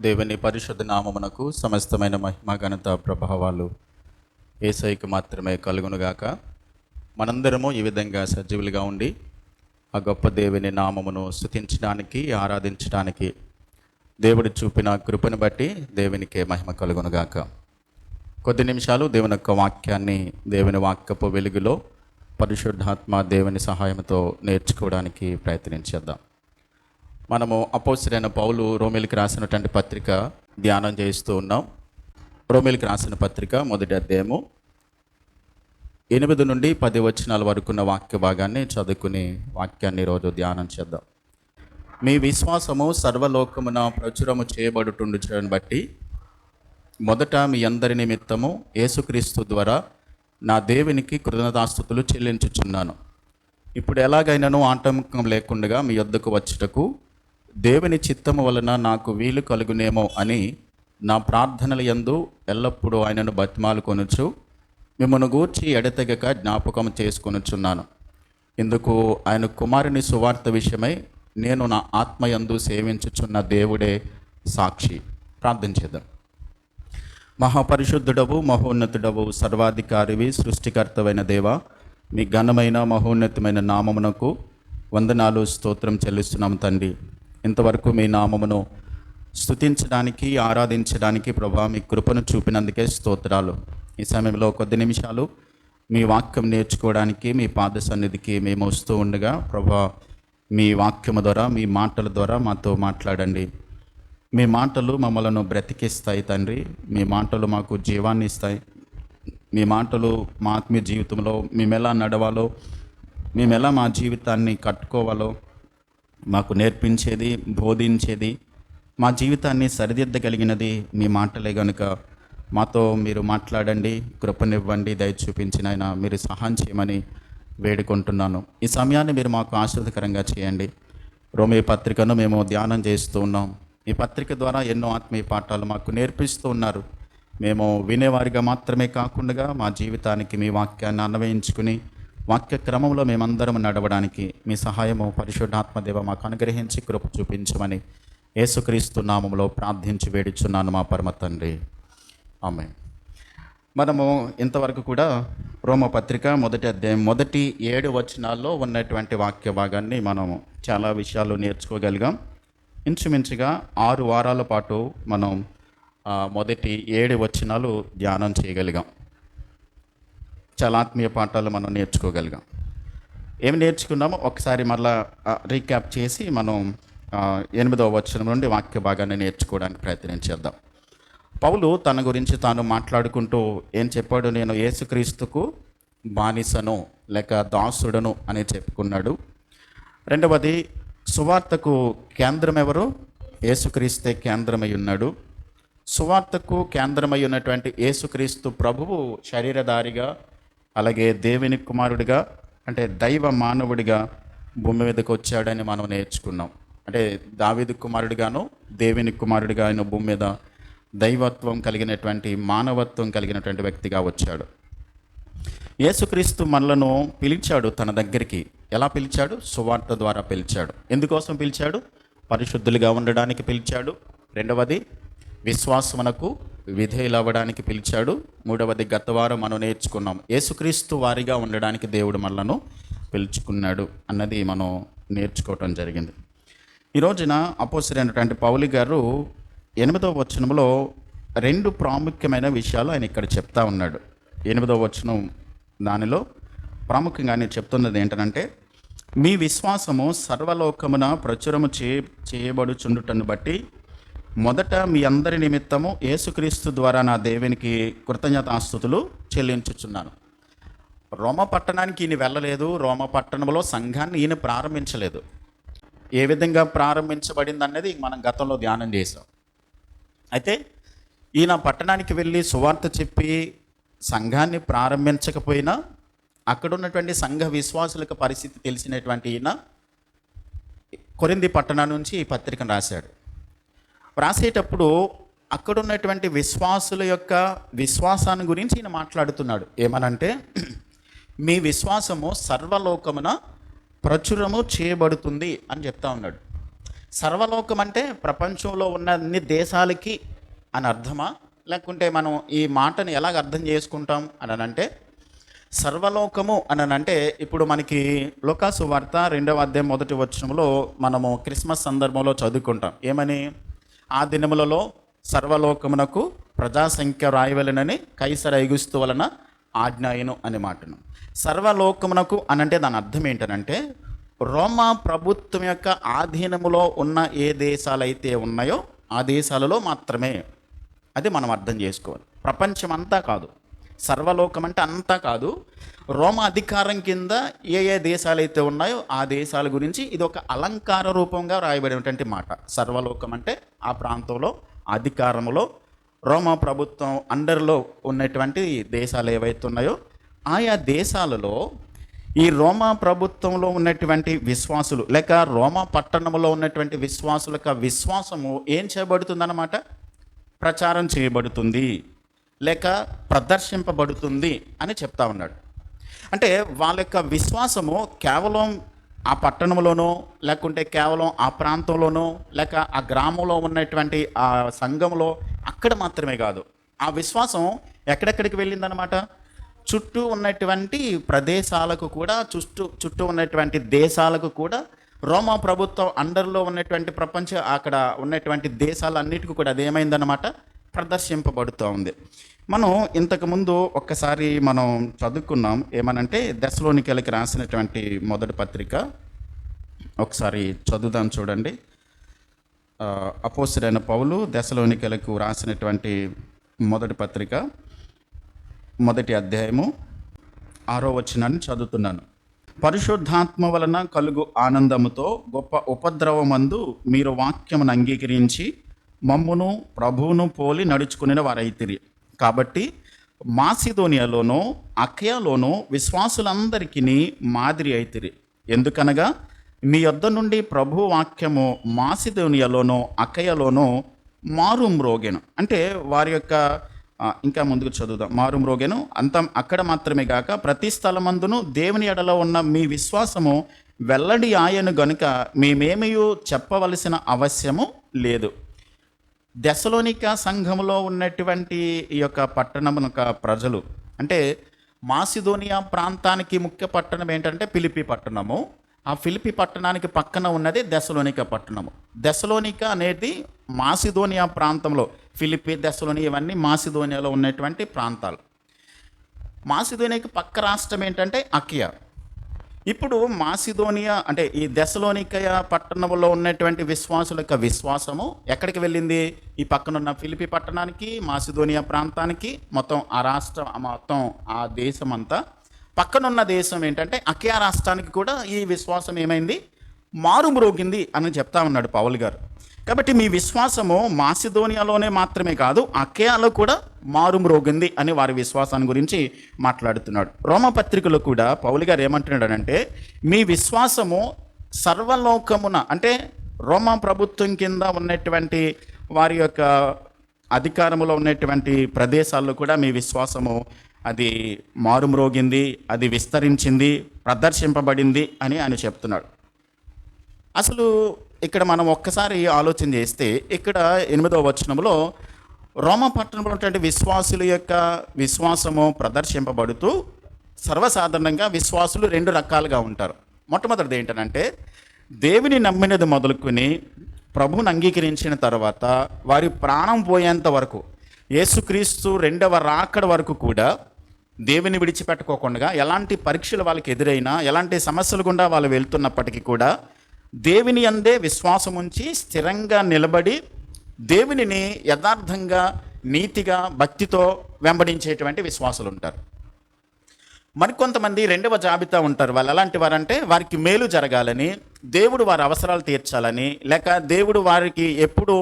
దేవుని పరిశుద్ధ నామమునకు సమస్తమైన మహిమ ఘనత ప్రభావాలు యేసయ్యకు మాత్రమే కలుగునుగాక. మనందరము ఈ విధంగా సజీవులుగా ఉండి ఆ గొప్ప దేవుని నామమును స్తుతించడానికి, ఆరాధించడానికి దేవుడు చూపిన కృపను బట్టి దేవునికే మహిమ కలుగునుగాక. కొద్ది నిమిషాలు దేవుని యొక్క వాక్యాన్ని దేవుని వాక్యపు వెలుగులో పరిశుద్ధాత్మ దేవుని సహాయంతో నేర్చుకోవడానికి ప్రయత్నించేద్దాం. మనము అపోస్తలుడైన పౌలు రోమీయులకు రాసినటువంటి పత్రిక ధ్యానం చేస్తూ ఉన్నాం. రోమీయులకు రాసిన పత్రిక మొదటి అధ్యాయము 8 నుండి 10 వచనాల వరకున్న వాక్య భాగాన్ని చదువుకుని వాక్యాన్ని ఈరోజు ధ్యానం చేద్దాం. మీ విశ్వాసము సర్వలోకమున ప్రచురము చేయబడుతుండటం బట్టి మొదట మీ అందరి నిమిత్తము యేసుక్రీస్తు ద్వారా నా దేవునికి కృతజ్ఞతాస్తుతులు చెల్లించుచున్నాను. ఇప్పుడు ఎలాగైనాను ఆటంకం లేకుండా మీ యొద్దకు వచ్చుటకు దేవుని చిత్తము వలన నాకు వీలు కలుగునేమో అని నా ప్రార్థనల యందు ఎల్లప్పుడూ ఆయనను బతిమాలుకొనుచు మిమ్మల్ని గూర్చి ఎడతెగక జ్ఞాపకం చేసుకొనుచున్నాను. ఇందుకు ఆయన కుమారుని సువార్త విషయమై నేను నా ఆత్మయందు సేవించుచున్న దేవుడే సాక్షి. ప్రార్థన చేద్దాం. మహాపరిశుద్ధుడవు, మహోన్నతుడవు, సర్వాధికారివి, సృష్టికర్తవైన దేవ, మీ ఘనమైన మహోన్నతమైన నామమునకు వందనాలు, స్తోత్రం చెల్లిస్తున్నాం తండ్రి. ఇంతవరకు మీ నామమును స్తుతించడానికి, ఆరాధించడానికి ప్రభా మీ కృపను చూపినందుకే స్తోత్రాలు. ఈ సమయంలో కొద్ది నిమిషాలు మీ వాక్యం నేర్చుకోవడానికి మీ పాద సన్నిధికి మేము వస్తూ ఉండగా ప్రభా మీ వాక్యము ద్వారా, మీ మాటల ద్వారా మాతో మాట్లాడండి. మీ మాటలు మమ్మలను బ్రతికిస్తాయి తండ్రి. మీ మాటలు మాకు జీవాన్ని ఇస్తాయి. మీ మాటలు మా ఆత్మీయ జీవితంలో మేము ఎలా నడవాలో, మేము ఎలా మా జీవితాన్ని కట్టుకోవాలో మాకు నేర్పించేది, బోధించేది, మా జీవితాన్ని సరిదిద్దగలిగినది మీ మాటలే కనుక మాతో మీరు మాట్లాడండి, కృపనివ్వండి, దయ చూపించిన ఆయన మీరు సహాయం చేయమని వేడుకుంటున్నాను. ఈ సమయాన్ని మీరు మాకు ఆశీర్వదకరంగా చేయండి. రోమీయ పత్రికను మేము ధ్యానం చేస్తూ ఉన్నాం. ఈ పత్రిక ద్వారా ఎన్నో ఆత్మీయ పాఠాలు మాకు నేర్పిస్తూ ఉన్నారు. మేము వినేవారిగా మాత్రమే కాకుండా మా జీవితానికి మీ వాక్యాన్ని అన్వయించుకుని వాక్య క్రమంలో మేమందరం నడవడానికి మీ సహాయము పరిశుద్ధాత్మదేవ మాకు అనుగ్రహించి కృప చూపించమని యేసుక్రీస్తు నామములో ప్రార్థించి వేడుచున్నాను మా పరమ తండ్రి. ఆమేన్. మనము ఇంతవరకు కూడా రోమ పత్రిక మొదటి అధ్యాయం మొదటి 7 వచనాల్లో ఉన్నటువంటి వాక్య భాగాన్ని మనం చాలా విషయాలు నేర్చుకోగలిగాం. ఇంచుమించుగా 6 వారాల పాటు మనం మొదటి 7 వచనాలు ధ్యానం చేయగలిగాం. చాలా ఆత్మీయ పాఠాలు మనం నేర్చుకోగలిగాం. ఏమి నేర్చుకున్నామో ఒకసారి మళ్ళా రీక్యాప్ చేసి మనం 8వ వచనం నుండి వాక్య భాగాన్ని నేర్చుకోవడానికి ప్రయత్నం చేద్దాం. పౌలు తన గురించి తాను మాట్లాడుకుంటూ ఏం చెప్పాడు? నేను యేసుక్రీస్తుకు బానిసను లేక దాసుడను అని చెప్పుకున్నాడు. రెండవది, సువార్తకు కేంద్రం ఎవరు? యేసుక్రీస్తే కేంద్రమై ఉన్నాడు. సువార్తకు కేంద్రమై ఉన్నటువంటి యేసుక్రీస్తు ప్రభువు శరీరధారిగా, అలాగే దేవుని కుమారుడిగా, అంటే దైవ మానవుడిగా భూమి మీదకి వచ్చాడని మనం నేర్చుకున్నాం. అంటే దావీదు కుమారుడిగాను దేవుని కుమారుడిగా ఆయన భూమి మీద దైవత్వం కలిగినటువంటి, మానవత్వం కలిగినటువంటి వ్యక్తిగా వచ్చాడు. యేసుక్రీస్తు మనలను పిలిచాడు తన దగ్గరికి. ఎలా పిలిచాడు? సువార్త ద్వారా పిలిచాడు. ఎందుకోసం పిలిచాడు? పరిశుద్ధులుగా ఉండడానికి పిలిచాడు. రెండవది, విశ్వాసమునకు విధేయులు అవ్వడానికి పిలిచాడు. మూడవది, గత వారం మనం నేర్చుకున్నాం, యేసుక్రీస్తు వారిగా ఉండడానికి దేవుడు మనలను పిలుచుకున్నాడు అన్నది మనం నేర్చుకోవటం జరిగింది. ఈ రోజున అపోస్తలుడైనటువంటి పౌలు గారు 8వ వచనంలో 2 ప్రాముఖ్యమైన విషయాలు ఆయన ఇక్కడ చెప్తా ఉన్నాడు. 8వ వచనం దానిలో ప్రాముఖ్యంగా ఆయన చెప్తున్నది ఏంటంటే, మీ విశ్వాసము సర్వలోకమున ప్రచురము చేయబడుచుండుటను బట్టి మొదట మీ అందరి నిమిత్తము యేసుక్రీస్తు ద్వారా నా దేవునికి కృతజ్ఞతాస్తుతులు చెల్లించుచున్నాను. రోమ పట్టణానికి ఈయన వెళ్ళలేదు. రోమ పట్టణంలో సంఘాన్ని ఈయన ప్రారంభించలేదు. ఏ విధంగా ప్రారంభించబడింది అన్నది మనం గతంలో ధ్యానం చేసాం. అయితే ఈయన పట్టణానికి వెళ్ళి సువార్త చెప్పి సంఘాన్ని ప్రారంభించకపోయినా అక్కడ ఉన్నటువంటి సంఘ విశ్వాసులకు పరిస్థితి తెలిసినటువంటి ఈయన కొరింథీ పట్టణం నుంచి ఈ పత్రికను రాశాడు. రాసేటప్పుడు అక్కడ ఉన్నటువంటి విశ్వాసుల యొక్క విశ్వాసాన్ని గురించి ఈయన మాట్లాడుతున్నాడు. ఏమనంటే, మీ విశ్వాసము సర్వలోకమున ప్రచురము చేయబడుతుంది అని చెప్తా ఉన్నాడు. సర్వలోకం అంటే ప్రపంచంలో ఉన్న అన్ని దేశాలకి అని అర్థమా, లేకుంటే మనం ఈ మాటను ఎలాగ అర్థం చేసుకుంటాం అని అంటే, సర్వలోకము అని అంటే ఇప్పుడు మనకి లూకాసు వార్త 2వ అధ్యాయం 1వ వచనంలో మనము క్రిస్మస్ సందర్భంలో చదువుకుంటాం. ఏమని? ఆ దినములలో సర్వలోకమునకు ప్రజాసంఖ్య రాయవలెనని కైసర ఐగుస్తు వలన ఆజ్ఞాయను అనే మాటను. సర్వలోకమునకు అనంటే దాని అర్థం ఏంటనంటే, రోమా ప్రభుత్వం యొక్క ఆధీనములో ఉన్న ఏ దేశాలైతే ఉన్నాయో ఆ దేశాలలో మాత్రమే. అది మనం అర్థం చేసుకోవాలి. ప్రపంచం అంతా కాదు. సర్వలోకం అంటే అంతా కాదు. రోమా అధికారం కింద ఏ ఏ దేశాలైతే ఉన్నాయో ఆ దేశాల గురించి ఇది ఒక అలంకార రూపంగా రాయబడినటువంటి మాట. సర్వలోకం అంటే ఆ ప్రాంతంలో అధికారంలో రోమా ప్రభుత్వం అండర్లో ఉన్నటువంటి దేశాలు ఏవైతే ఉన్నాయో ఆయా దేశాలలో ఈ రోమా ప్రభుత్వంలో ఉన్నటువంటి విశ్వాసులు లేక రోమా పట్టణంలో ఉన్నటువంటి విశ్వాసుల యొక్క విశ్వాసము ఏం చేయబడుతుందన్నమాట? ప్రచారం చేయబడుతుంది లేక ప్రదర్శింపబడుతుంది అని చెప్తా ఉన్నాడు. అంటే వాళ్ళ యొక్క విశ్వాసము కేవలం ఆ పట్టణంలోనో లేకుంటే కేవలం ఆ ప్రాంతంలోనో లేక ఆ గ్రామంలో ఉన్నటువంటి ఆ సంఘంలో అక్కడ మాత్రమే కాదు. ఆ విశ్వాసం ఎక్కడెక్కడికి వెళ్ళిందనమాట? చుట్టూ ఉన్నటువంటి ప్రదేశాలకు కూడా, చుట్టూ ఉన్నటువంటి దేశాలకు కూడా, రోమా ప్రభుత్వం అండర్లో ఉన్నటువంటి అక్కడ ఉన్నటువంటి దేశాలన్నిటికీ కూడా అదేమైందనమాట? ప్రదర్శింపబడుతూ ఉంది. మనం ఇంతకుముందు ఒక్కసారి మనం చదువుకున్నాం. ఏమనంటే దెస్సలోనికీయులకు రాసినటువంటి మొదటి పత్రిక ఒకసారి చదువుదాం చూడండి. అపోస్తలుడైన పౌలు దెస్సలోనికీయులకు రాసినటువంటి మొదటి పత్రిక 1వ అధ్యాయము 6వ వచనాన్ని చదువుతున్నాను. పరిశుద్ధాత్మ వలన కలుగు ఆనందముతో గొప్ప ఉపద్రవమందు మీరు వాక్యమును అంగీకరించి మమ్మును ప్రభువును పోలి నడుచుకునే వారైతిరి. కాబట్టి మాసిదోనియాలోనూ అకయలోనూ విశ్వాసులందరికీ మాదిరి అయితిరి. ఎందుకనగా మీ యొద్ద నుండి ప్రభు వాక్యము మాసిదోనియాలోనూ అకయలోనూ మారుమ్రోగెను. అంటే వారి యొక్క ఇంకా ముందుకు చదువుదాం. మారుమ్రోగెను అంత అక్కడ మాత్రమే కాక ప్రతి స్థలమందును దేవుని ఎడలో ఉన్న మీ విశ్వాసము వెల్లడి ఆయను గనుక మేమేమయూ చెప్పవలసిన అవశ్యము లేదు. దెస్సలోనిక సంఘములో ఉన్నటువంటి ఈ యొక్క పట్టణం యొక్క ప్రజలు అంటే మాసిదోనియా ప్రాంతానికి ముఖ్య పట్టణం ఏంటంటే ఫిలిప్పి పట్టణము. ఆ ఫిలిప్పి పట్టణానికి పక్కన ఉన్నది దెస్సలోనిక పట్టణము. దెస్సలోనిక అనేది మాసిదోనియా ప్రాంతంలో, ఫిలిప్పి, దెస్సలోనిక ఇవన్నీ మాసిదోనియాలో ఉన్నటువంటి ప్రాంతాలు. మాసిదోనియాకి పక్క రాష్ట్రం ఏంటంటే అకియా. ఇప్పుడు మాసిదోనియా అంటే ఈ దెస్సలోనిక పట్టణంలో ఉన్నటువంటి విశ్వాసుల యొక్క విశ్వాసము ఎక్కడికి వెళ్ళింది? ఈ పక్కనున్న ఫిలిప్పి పట్టణానికి, మాసిదోనియా ప్రాంతానికి, మొత్తం ఆ రాష్ట్రం, మొత్తం ఆ దేశం అంతా. పక్కనున్న దేశం ఏంటంటే అకియా రాష్ట్రానికి కూడా ఈ విశ్వాసం ఏమైంది? మారుమ్రోగింది అని చెప్తా ఉన్నాడు పౌలు గారు. కాబట్టి మీ విశ్వాసము మాసిదోనియాలోనే మాత్రమే కాదు, అకయాలో కూడా మారుమ్రోగింది అని వారి విశ్వాసాన్ని గురించి మాట్లాడుతున్నాడు. రోమపత్రికలో కూడా పౌలు గారు ఏమంటున్నాడంటే, మీ విశ్వాసము సర్వలోకమున అంటే రోమా ప్రభుత్వం కింద ఉన్నటువంటి వారి యొక్క అధికారంలో ఉన్నటువంటి ప్రదేశాల్లో కూడా మీ విశ్వాసము అది మారుమ్రోగింది, అది విస్తరించింది, ప్రదర్శింపబడింది అని ఆయన చెప్తున్నాడు. అసలు ఇక్కడ మనం ఒక్కసారి ఆలోచన చేస్తే ఇక్కడ 8వ వచనంలో రోమా పట్టణంలో ఉన్నటువంటి విశ్వాసుల యొక్క విశ్వాసము ప్రదర్శింపబడుతూ సర్వసాధారణంగా విశ్వాసులు 2 రకాలుగా ఉంటారు. మొట్టమొదటిది ఏంటంటే దేవుని నమ్మినది మొదలుకొని ప్రభువుని అంగీకరించిన తర్వాత వారి ప్రాణం పోయేంత వరకు, యేసుక్రీస్తు 2వ రాకడ వరకు కూడా దేవుని విడిచిపెట్టుకోకుండా ఎలాంటి పరీక్షలు వాళ్ళకి ఎదురైనా, ఎలాంటి సమస్యలు గుండా వాళ్ళు వెళ్తున్నప్పటికీ కూడా దేవుని అందే విశ్వాసం ఉంచి స్థిరంగా నిలబడి దేవునిని యథార్థంగా, నీతిగా, భక్తితో వెంబడించేటువంటి విశ్వాసులు ఉంటారు. మరికొంతమంది 2వ జాబితా ఉంటారు. వాళ్ళు ఎలాంటి వారంటే వారికి మేలు జరగాలని, దేవుడు వారి అవసరాలు తీర్చాలని, లేక దేవుడు వారికి ఎప్పుడు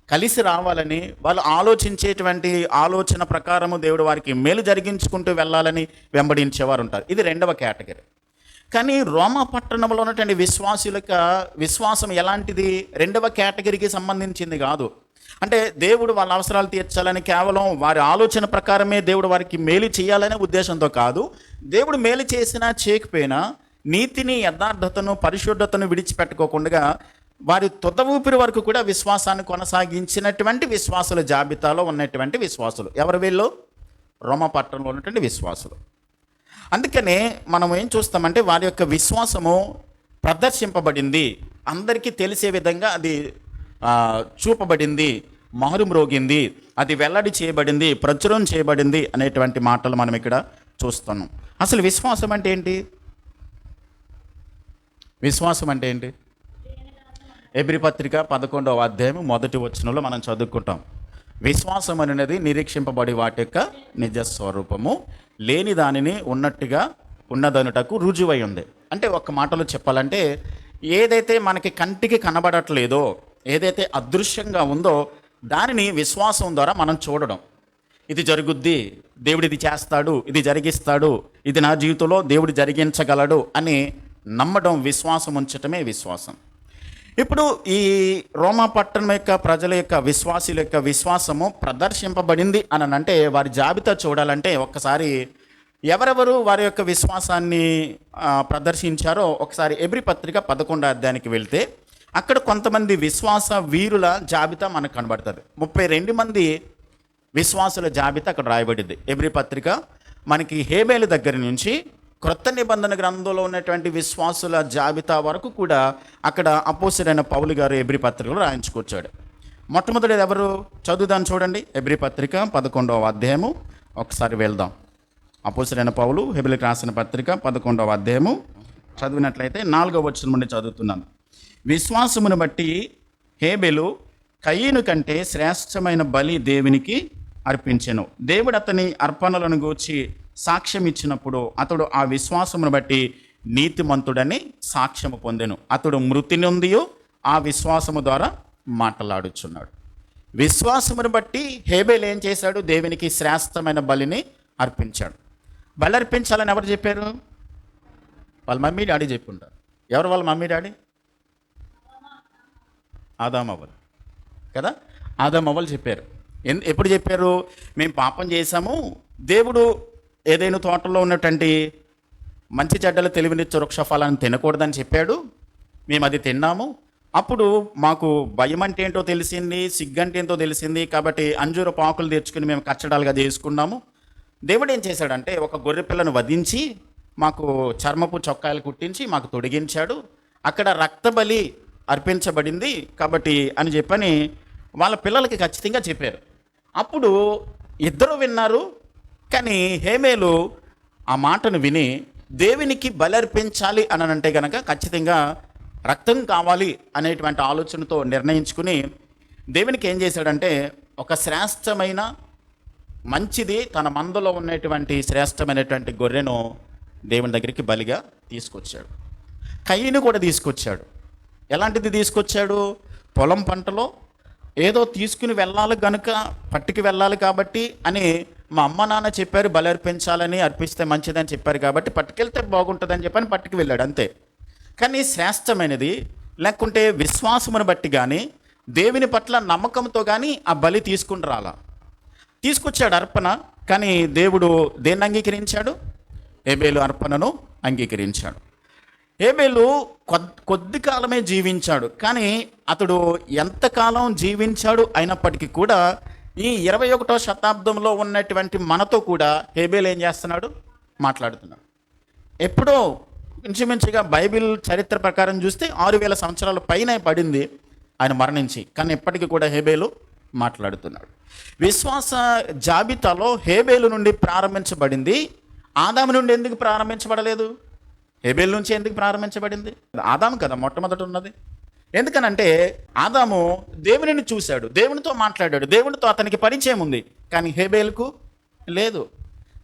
కలిసి రావాలని వాళ్ళు ఆలోచించేటువంటి ఆలోచన ప్రకారము దేవుడు వారికి మేలు జరిగించుకుంటూ వెళ్ళాలని వెంబడించేవారు ఉంటారు. ఇది 2వ కేటగిరీ. కానీ రోమా పట్టణంలో ఉన్నటువంటి విశ్వాసులకు విశ్వాసం ఎలాంటిది? 2వ కేటగిరీకి సంబంధించింది కాదు. అంటే దేవుడు వాళ్ళ అవసరాలు తీర్చాలని, కేవలం వారి ఆలోచన ప్రకారమే దేవుడు వారికి మేలు చేయాలనే ఉద్దేశంతో కాదు. దేవుడు మేలు చేసినా చేయకపోయినా నీతిని, యథార్థతను, పరిశుద్ధతను విడిచిపెట్టుకోకుండా వారి తుద ఊపిరి వరకు కూడా విశ్వాసాన్ని కొనసాగించినటువంటి విశ్వాసుల జాబితాలో ఉన్నటువంటి విశ్వాసులు ఎవరు వీళ్ళు? రోమా పట్టణంలో ఉన్నటువంటి విశ్వాసులు. అందుకనే మనం ఏం చూస్తామంటే వారి యొక్క విశ్వాసము ప్రదర్శింపబడింది, అందరికీ తెలిసే విధంగా అది చూపబడింది, మారుమ్రోగింది, అది వెల్లడి చేయబడింది, ప్రచురం చేయబడింది అనేటువంటి మాటలు మనం ఇక్కడ చూస్తున్నాం. అసలు విశ్వాసం అంటే ఏంటి? విశ్వాసం అంటే ఏంటి? ఎబ్రీ పత్రిక 11వ అధ్యాయం 1వ వచనంలో మనం చదువుకుంటాం. విశ్వాసం అనేది నిరీక్షింపబడి వాటి యొక్క నిజ స్వరూపము, లేని దానిని ఉన్నట్టుగా ఉన్నదనుటకు రుజువై ఉంది. అంటే ఒక్క మాటలో చెప్పాలంటే ఏదైతే మనకి కంటికి కనబడట్లేదో, ఏదైతే అదృశ్యంగా ఉందో దానిని విశ్వాసం ద్వారా మనం చూడడం. ఇది జరుగుద్ది, దేవుడు ఇది చేస్తాడు, ఇది జరిగిస్తాడు, ఇది నా జీవితంలో దేవుడు జరిగించగలడు అని నమ్మడం, విశ్వాసం ఉంచటమే విశ్వాసం. ఇప్పుడు ఈ రోమా పట్టణం యొక్క ప్రజల యొక్క విశ్వాసుల యొక్క విశ్వాసము ప్రదర్శింపబడింది అని అంటే వారి జాబితా చూడాలంటే ఒక్కసారి ఎవరెవరు వారి యొక్క విశ్వాసాన్ని ప్రదర్శించారో ఒకసారి ఎబ్రీ పత్రిక 11వ అధ్యాయానికి వెళ్తే అక్కడ కొంతమంది విశ్వాస వీరుల జాబితా మనకు కనబడుతుంది. 32 మంది విశ్వాసుల జాబితా అక్కడ రాయబడింది. ఎబ్రీ పత్రిక మనకి హేబేలు దగ్గర నుంచి క్రొత్త నిబంధన గ్రంథంలో ఉన్నటువంటి విశ్వాసుల జాబితా వరకు కూడా అక్కడ అపోస్తలుడైన పౌలు గారు ఎబ్రీ పత్రికలో రాయించుకొచ్చాడు. మొట్టమొదటి ఎవరు? చదువుదాన్ని చూడండి. ఎబ్రీ పత్రిక 11వ అధ్యాయము ఒకసారి వెళ్దాం. అపోస్తలుడైన పౌలు హెబెలుకు రాసిన పత్రిక 11వ అధ్యాయము చదివినట్లయితే 4వ వచనం నుండి చదువుతున్నాను. విశ్వాసమును బట్టి హేబెలు కయీను కంటే శ్రేష్టమైన బలి దేవునికి అర్పించెను. దేవుడు అతని అర్పణలను గూర్చి సాక్ష్యం ఇచ్చినప్పుడు అతడు ఆ విశ్వాసమును బట్టి నీతిమంతుడని సాక్ష్యము పొందెను. అతడు మృతి నొందియు ఆ విశ్వాసము ద్వారా మాట్లాడుచున్నాడు. విశ్వాసమును బట్టి హేబెలు ఏం చేశాడు? దేవునికి శ్రేష్టమైన బలిని అర్పించాడు. బలి అర్పించాలని ఎవరు చెప్పారు? వాళ్ళ మమ్మీ డాడీ చెప్పుంటారు. ఎవరు వాళ్ళ మమ్మీ డాడీ? ఆదామవ్వలు కదా. ఆదామవ్వలు చెప్పారు. ఎప్పుడు చెప్పారు? మేము పాపం చేశాము, దేవుడు ఏదైనా తోటలో ఉన్నటువంటి మంచి చెడ్డలు తెలివినిచ్చే వృక్ష ఫలాన్ని తినకూడదని చెప్పాడు. మేము అది తిన్నాము. అప్పుడు మాకు భయం అంటే ఏంటో తెలిసింది, సిగ్గంటే ఏంటో తెలిసింది. కాబట్టి అంజూర పాకులు తెచ్చుకుని మేము కచ్చడాలుగా చేసుకున్నాము. దేవుడు ఏం చేశాడంటే ఒక గొర్రె పిల్లను వధించి మాకు చర్మపు చొక్కాయలు కుట్టించి మాకు తొడిగించాడు. అక్కడ రక్తబలి అర్పించబడింది కాబట్టి అని చెప్పని వాళ్ళ పిల్లలకి ఖచ్చితంగా చెప్పారు. అప్పుడు ఇద్దరు విన్నారు. కానీ హేబెలు ఆ మాటను విని దేవునికి బలి అర్పించాలి అని అంటే కనుక ఖచ్చితంగా రక్తం కావాలి అనేటువంటి ఆలోచనతో నిర్ణయించుకుని దేవునికి ఏం చేశాడంటే ఒక శ్రేష్టమైన మంచిది తన మందలో ఉన్నటువంటి శ్రేష్టమైనటువంటి గొర్రెను దేవుని దగ్గరికి బలిగా తీసుకొచ్చాడు. కయీను కూడా తీసుకొచ్చాడు. ఎలాంటిది తీసుకొచ్చాడు? పొలం పంటలో ఏదో తీసుకుని వెళ్ళాలి కనుక, పట్టుకు వెళ్ళాలి కాబట్టి అని మా అమ్మ నాన్న చెప్పారు, బలి అర్పించాలని, అర్పిస్తే మంచిదని చెప్పారు కాబట్టి పట్టుకెళ్తే బాగుంటుందని చెప్పని పట్టుకు వెళ్ళాడు అంతే. కానీ శ్రేష్టమైనది లేకుంటే విశ్వాసమును బట్టి కానీ దేవుని పట్ల నమ్మకంతో కానీ ఆ బలి తీసుకుని రాలా. తీసుకొచ్చాడు అర్పణ. కానీ దేవుడు దేన్ని అంగీకరించాడు? హేబెలు అర్పణను అంగీకరించాడు. హేబెలు కొద్ది కాలమే జీవించాడు. కానీ అతడు ఎంతకాలం జీవించాడు అయినప్పటికీ కూడా ఈ 21వ శతాబ్దంలో ఉన్నటువంటి మనతో కూడా హేబెలు ఏం చేస్తున్నాడు? మాట్లాడుతున్నాడు. ఎప్పుడో ఇంచుమించుగా బైబిల్ చరిత్ర ప్రకారం చూస్తే 6000 సంవత్సరాల పైన పడింది ఆయన మరణించి. కానీ ఇప్పటికీ కూడా హేబెలు మాట్లాడుతున్నాడు. విశ్వాస జాబితాలో హేబెలు నుండి ప్రారంభించబడింది. ఆదాము నుండి ఎందుకు ప్రారంభించబడలేదు? హేబెలు నుంచి ఎందుకు ప్రారంభించబడింది? ఆదాము కదా మొట్టమొదట ఉన్నది. ఎందుకనంటే ఆదాము దేవునిని చూశాడు, దేవునితో మాట్లాడాడు, దేవునితో అతనికి పరిచయం ఉంది. కానీ హేబెలుకు లేదు.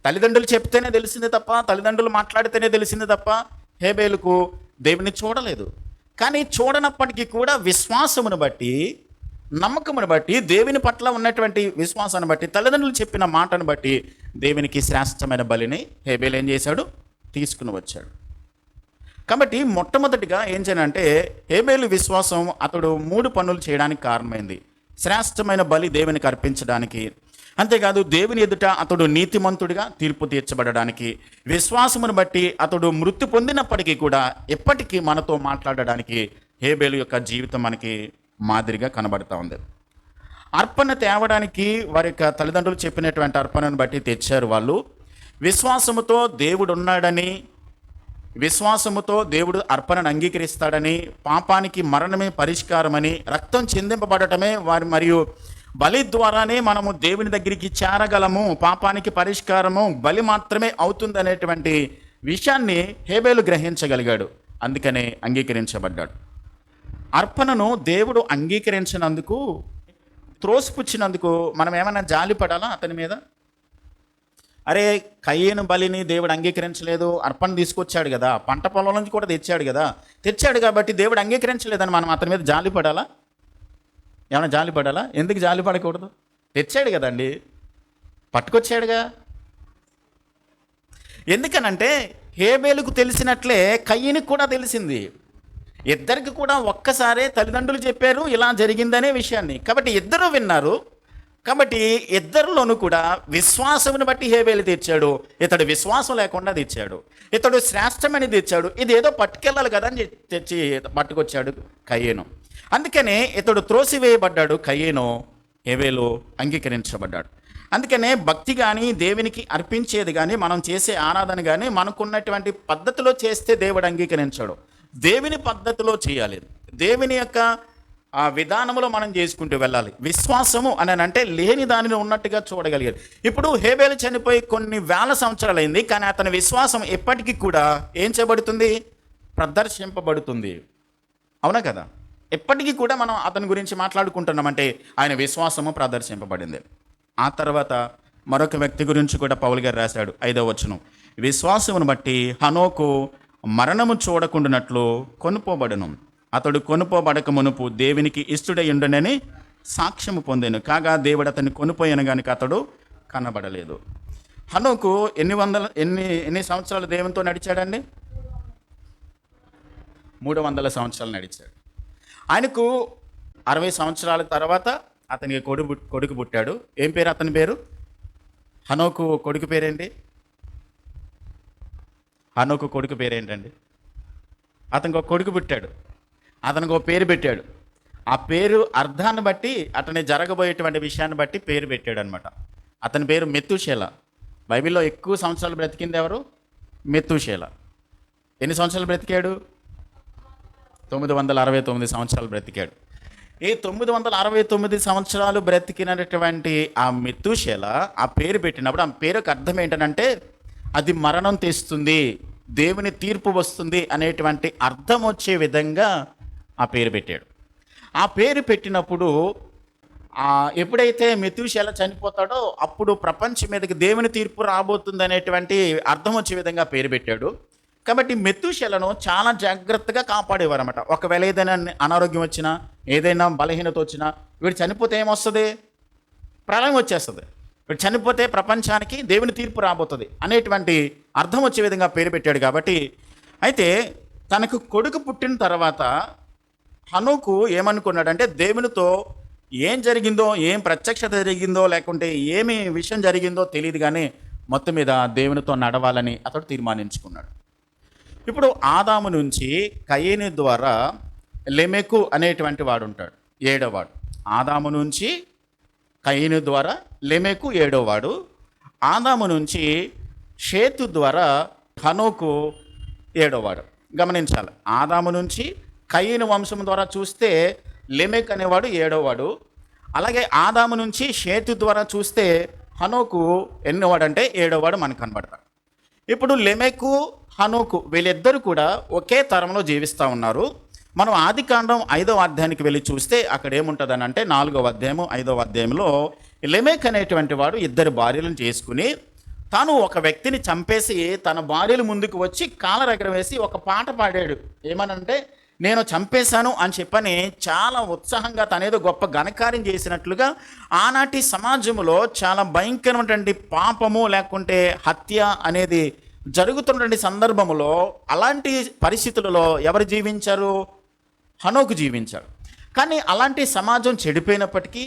తల్లిదండ్రులు చెప్తేనే తెలిసింది తప్ప, తల్లిదండ్రులు మాట్లాడితేనే తెలిసింది తప్ప హేబెలుకు దేవుని చూడలేదు. కానీ చూడనప్పటికీ కూడా విశ్వాసమును బట్టి, నమ్మకమును బట్టి, దేవుని పట్ల ఉన్నటువంటి విశ్వాసాన్ని బట్టి, తల్లిదండ్రులు చెప్పిన మాటను బట్టి దేవునికి శ్రేష్టమైన బలిని హేబెలు ఏం చేశాడు? తీసుకుని వచ్చాడు. కాబట్టి మొట్టమొదటిగా ఏం చేయాలంటే హేబెలు విశ్వాసం అతడు 3 పనులు చేయడానికి కారణమైంది. శ్రేష్టమైన బలి దేవునికి అర్పించడానికి, అంతేకాదు దేవుని ఎదుట అతడు నీతిమంతుడిగా తీర్పు తీర్చబడడానికి, విశ్వాసమును బట్టి అతడు మృతి పొందినప్పటికీ కూడా ఎప్పటికీ మనతో మాట్లాడడానికి హేబేలు యొక్క జీవితం మనకి మాదిరిగా కనబడుతూ ఉంది. అర్పణ తేవడానికి వారి యొక్క తల్లిదండ్రులు చెప్పినటువంటి అర్పణను బట్టి తెచ్చారు. వాళ్ళు విశ్వాసముతో దేవుడు ఉన్నాడని, విశ్వాసముతో దేవుడు అర్పణను అంగీకరిస్తాడని, పాపానికి మరణమే పరిష్కారమని, రక్తం చిందింపబడటమే వారి మరియు బలి ద్వారానే మనము దేవుని దగ్గరికి చేరగలము, పాపానికి పరిష్కారము బలి మాత్రమే అవుతుందనేటువంటి విషయాన్ని హేబేలు గ్రహించగలిగాడు. అందుకనే అంగీకరించబడ్డాడు. అర్పణను దేవుడు అంగీకరించినందుకు, త్రోసిపుచ్చినందుకు మనం ఏమైనా జాలి పడాలా అతని మీద? అరే, కయ్యేను బలిని దేవుడు అంగీకరించలేదు, అర్పణ తీసుకొచ్చాడు కదా, పంట పొలం నుంచి కూడా తెచ్చాడు కాబట్టి దేవుడు అంగీకరించలేదని మనం అతని మీద జాలి పడాలా? ఏమైనా జాలి పడాలా? ఎందుకు జాలి పడకూడదు? తెచ్చాడు కదండి, పట్టుకొచ్చాడుగా. ఎందుకనంటే హేబేలుకు తెలిసినట్లే కయ్యనికి కూడా తెలిసింది. ఇద్దరికి కూడా ఒక్కసారే తల్లిదండ్రులు చెప్పారు ఇలా జరిగిందనే విషయాన్ని. కాబట్టి ఇద్దరు విన్నారు. కాబట్టి ఇద్దరిలోనూ కూడా విశ్వాసమును బట్టి హేబేలు తెచ్చాడు, ఇతడు విశ్వాసం లేకుండా తెచ్చాడు. ఇతడు శ్రేష్టమని తెచ్చాడు, ఇది ఏదో పట్టుకెళ్ళాలి కదా అని తెచ్చి పట్టుకొచ్చాడు కయ్యేను. అందుకనే ఇతడు త్రోసివేయబడ్డాడు కయ్యేను, హేబేలు అంగీకరించబడ్డాడు. అందుకనే భక్తి కానీ, దేవునికి అర్పించేది కానీ, మనం చేసే ఆరాధన కానీ మనకున్నటువంటి పద్ధతిలో చేస్తే దేవుడు అంగీకరించాడు. దేవుని పద్ధతిలో చేయాలి, దేవుని యొక్క ఆ విధానంలో మనం చేసుకుంటూ వెళ్ళాలి. విశ్వాసము అని అంటే లేని దానిని ఉన్నట్టుగా చూడగలిగారు. ఇప్పుడు హేబేలు చనిపోయి కొన్ని వేల సంవత్సరాలైంది, కానీ అతని విశ్వాసం ఎప్పటికీ కూడా ఏం చేయబడుతుంది? ప్రదర్శింపబడుతుంది. అవునా కదా? ఎప్పటికీ కూడా మనం అతని గురించి మాట్లాడుకుంటున్నామంటే ఆయన విశ్వాసము ప్రదర్శింపబడింది. ఆ తర్వాత మరొక వ్యక్తి గురించి కూడా పౌలు గారు రాశాడు, 5వ వచనం, విశ్వాసమును బట్టి హనోకు మరణము చూడకుండానట్లు కొనుపోబడను, అతడు కొనుపోబడక మునుపు దేవునికి ఇష్టడై ఉండనని సాక్ష్యము పొందాను, కాగా దేవుడు అతన్ని కొనుపోయాను కనుక అతడు కనబడలేదు. హనోకు ఎన్ని సంవత్సరాలు దేవునితో నడిచాడండి? 300 సంవత్సరాలు నడిచాడు. ఆయనకు 60 సంవత్సరాల తర్వాత అతనికి కొడుకు పుట్టాడు. ఏం పేరు అతని పేరు? హనోకు కొడుకు పేరేంటి? హనోకు కొడుకు పేరేంటండి? అతనికి ఒక కొడుకు పుట్టాడు, అతనికి ఒక పేరు పెట్టాడు. ఆ పేరు అర్థాన్ని బట్టి, అతని జరగబోయేటువంటి విషయాన్ని బట్టి పేరు పెట్టాడు అనమాట. అతని పేరు మెతూషేల. బైబిల్లో ఎక్కువ సంవత్సరాలు బ్రతికింది ఎవరు? మెతూషేల. ఎన్ని సంవత్సరాలు బ్రతికాడు? 969 సంవత్సరాలు బ్రతికాడు. ఈ 969 సంవత్సరాలు బ్రతికినటువంటి ఆ మెతూషేల ఆ పేరు పెట్టినప్పుడు ఆ పేరుకు అర్థం ఏంటంటే అది మరణం తెస్తుంది, దేవుని తీర్పు వస్తుంది అనేటువంటి అర్థం వచ్చే విధంగా ఆ పేరు పెట్టాడు. ఆ పేరు పెట్టినప్పుడు ఎప్పుడైతే మెతూషేల చనిపోతాడో అప్పుడు ప్రపంచం మీదకి దేవుని తీర్పు రాబోతుంది అనేటువంటి అర్థం వచ్చే విధంగా పేరు పెట్టాడు. కాబట్టి మెతూషేలను చాలా జాగ్రత్తగా కాపాడేవారు అన్నమాట. ఒకవేళ ఏదైనా అనారోగ్యం వచ్చినా, ఏదైనా బలహీనత వచ్చినా, వీడు చనిపోతే ఏమొస్తుంది? ప్రళయం వచ్చేస్తుంది. వీడు చనిపోతే ప్రపంచానికి దేవుని తీర్పు రాబోతుంది అనేటువంటి అర్థం వచ్చే విధంగా పేరు పెట్టాడు. కాబట్టి అయితే తనకు కొడుకు పుట్టిన తర్వాత హనోకు ఏమనుకున్నాడంటే దేవునితో ఏం జరిగిందో, ఏం ప్రత్యక్షత జరిగిందో, లేకుంటే ఏమి విషయం జరిగిందో తెలియదు, కానీ మొత్తం మీద దేవునితో నడవాలని అతడు తీర్మానించుకున్నాడు. ఇప్పుడు ఆదాము నుంచి కయీను ద్వారా లెమెకు అనేటువంటి వాడు ఉంటాడు, 7వ వాడు. ఆదాము నుంచి కయీను ద్వారా లెమెకు 7వ వాడు. ఆదాము నుంచి షేతు ద్వారా హనోకు 7వ వాడు. గమనించాలి, ఆదాము నుంచి కయీను వంశం ద్వారా చూస్తే లెమెక్ అనేవాడు 7వ వాడు. అలాగే ఆదాము నుంచి షేతు ద్వారా చూస్తే హనోకు ఎన్నోవాడు అంటే 7వ వాడు మనకు కనబడతాడు. ఇప్పుడు లెమెకు, హనోకు వీళ్ళిద్దరూ కూడా ఒకే తరంలో జీవిస్తూ ఉన్నారు. మనం ఆదికాండం 5వ అధ్యాయానికి వెళ్ళి చూస్తే అక్కడ ఏముంటుందని అంటే 4వ అధ్యాయము 5వ అధ్యాయంలో లెమెక్ అనేటువంటి వాడు 2 భార్యలను చేసుకుని తాను ఒక వ్యక్తిని చంపేసి తన భార్యలు ముందుకు వచ్చి కాళ్ళ దగ్గర వేసి ఒక పాట పాడాడు. ఏమనంటే నేను చంపేశాను అని చెప్పని చాలా ఉత్సాహంగా తనేదో గొప్ప ఘనకార్యం చేసినట్లుగా. ఆనాటి సమాజంలో చాలా భయంకరమైనటువంటి పాపము లేకుంటే హత్య అనేది జరుగుతున్నటువంటి సందర్భంలో అలాంటి పరిస్థితులలో ఎవరు జీవించారు? హనోకు జీవించాడు. కానీ అలాంటి సమాజం చెడిపోయినప్పటికీ,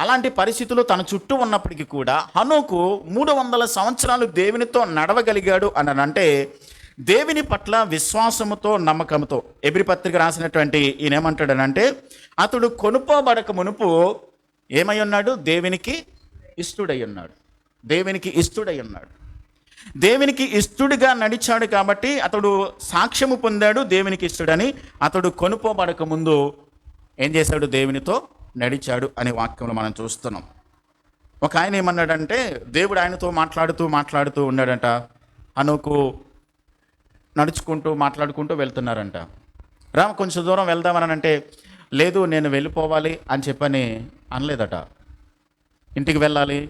అలాంటి పరిస్థితులు తన చుట్టూ ఉన్నప్పటికీ కూడా హనోకు 300 సంవత్సరాలు దేవునితో నడవగలిగాడు అని అంటే దేవుని పట్ల విశ్వాసముతో నమ్మకంతో ఎబ్రీ పత్రిక రాసినటువంటి ఈయన ఏమంటాడనంటే, అతడు కొనుక్కోబడక మునుపు ఏమై ఉన్నాడు? దేవునికి ఇష్టుడై ఉన్నాడు. దేవునికి ఇష్టుడై ఉన్నాడు. దేవునికి ఇష్టుడిగా నడిచాడు కాబట్టి అతడు సాక్ష్యము పొందాడు దేవునికి ఇష్టుడని. అతడు కొనుక్కోబడక ముందు ఏం చేశాడు? దేవునితో నడిచాడు అనే వాక్యంలో మనం చూస్తున్నాం. ఒక ఆయన ఏమన్నాడంటే, దేవుడు ఆయనతో మాట్లాడుతూ ఉన్నాడంట. హనోకు నడుచుకుంటూ మాట్లాడుకుంటూ వెళ్తున్నారంట. కొంచెం దూరం వెళ్దామని అంటే, లేదు నేను వెళ్ళిపోవాలి అని చెప్పని అనలేదట. ఇంటికి వెళ్ళాలి,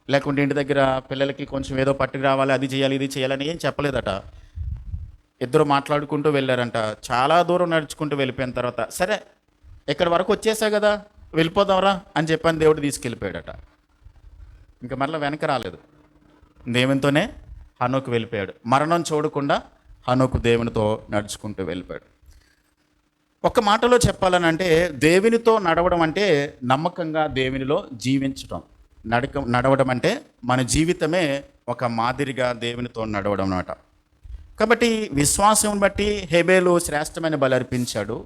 లేకుంటే ఇంటి దగ్గర పిల్లలకి కొంచెం ఏదో పట్టుకు రావాలి, అది చేయాలి ఇది చేయాలని ఏం చెప్పలేదట. ఇద్దరు మాట్లాడుకుంటూ వెళ్ళారంట. చాలా దూరం నడుచుకుంటూ వెళ్ళిపోయిన తర్వాత, సరే ఇక్కడి వరకు వచ్చేసా కదా వెళ్ళిపోదాంరా అని చెప్పని దేవుడు తీసుకెళ్ళిపోయాడట. ఇంకా మరలా వెనక రాలేదు. దేవునితోనే హనోకు వెళ్ళిపోయాడు. మరణం చూడకుండా హనోకు దేవునితో నడుచుకుంటూ వెళ్ళిపోయాడు. ఒక్క మాటలో చెప్పాలనంటే, దేవునితో నడవడం అంటే నమ్మకంగా దేవునిలో జీవించడం. నడవడం అంటే మన జీవితమే ఒక మాదిరిగా దేవునితో నడవడం అన్నమాట. కాబట్టి విశ్వాసం బట్టి హేబేలు శ్రేష్టమైన బలి అర్పించాడు.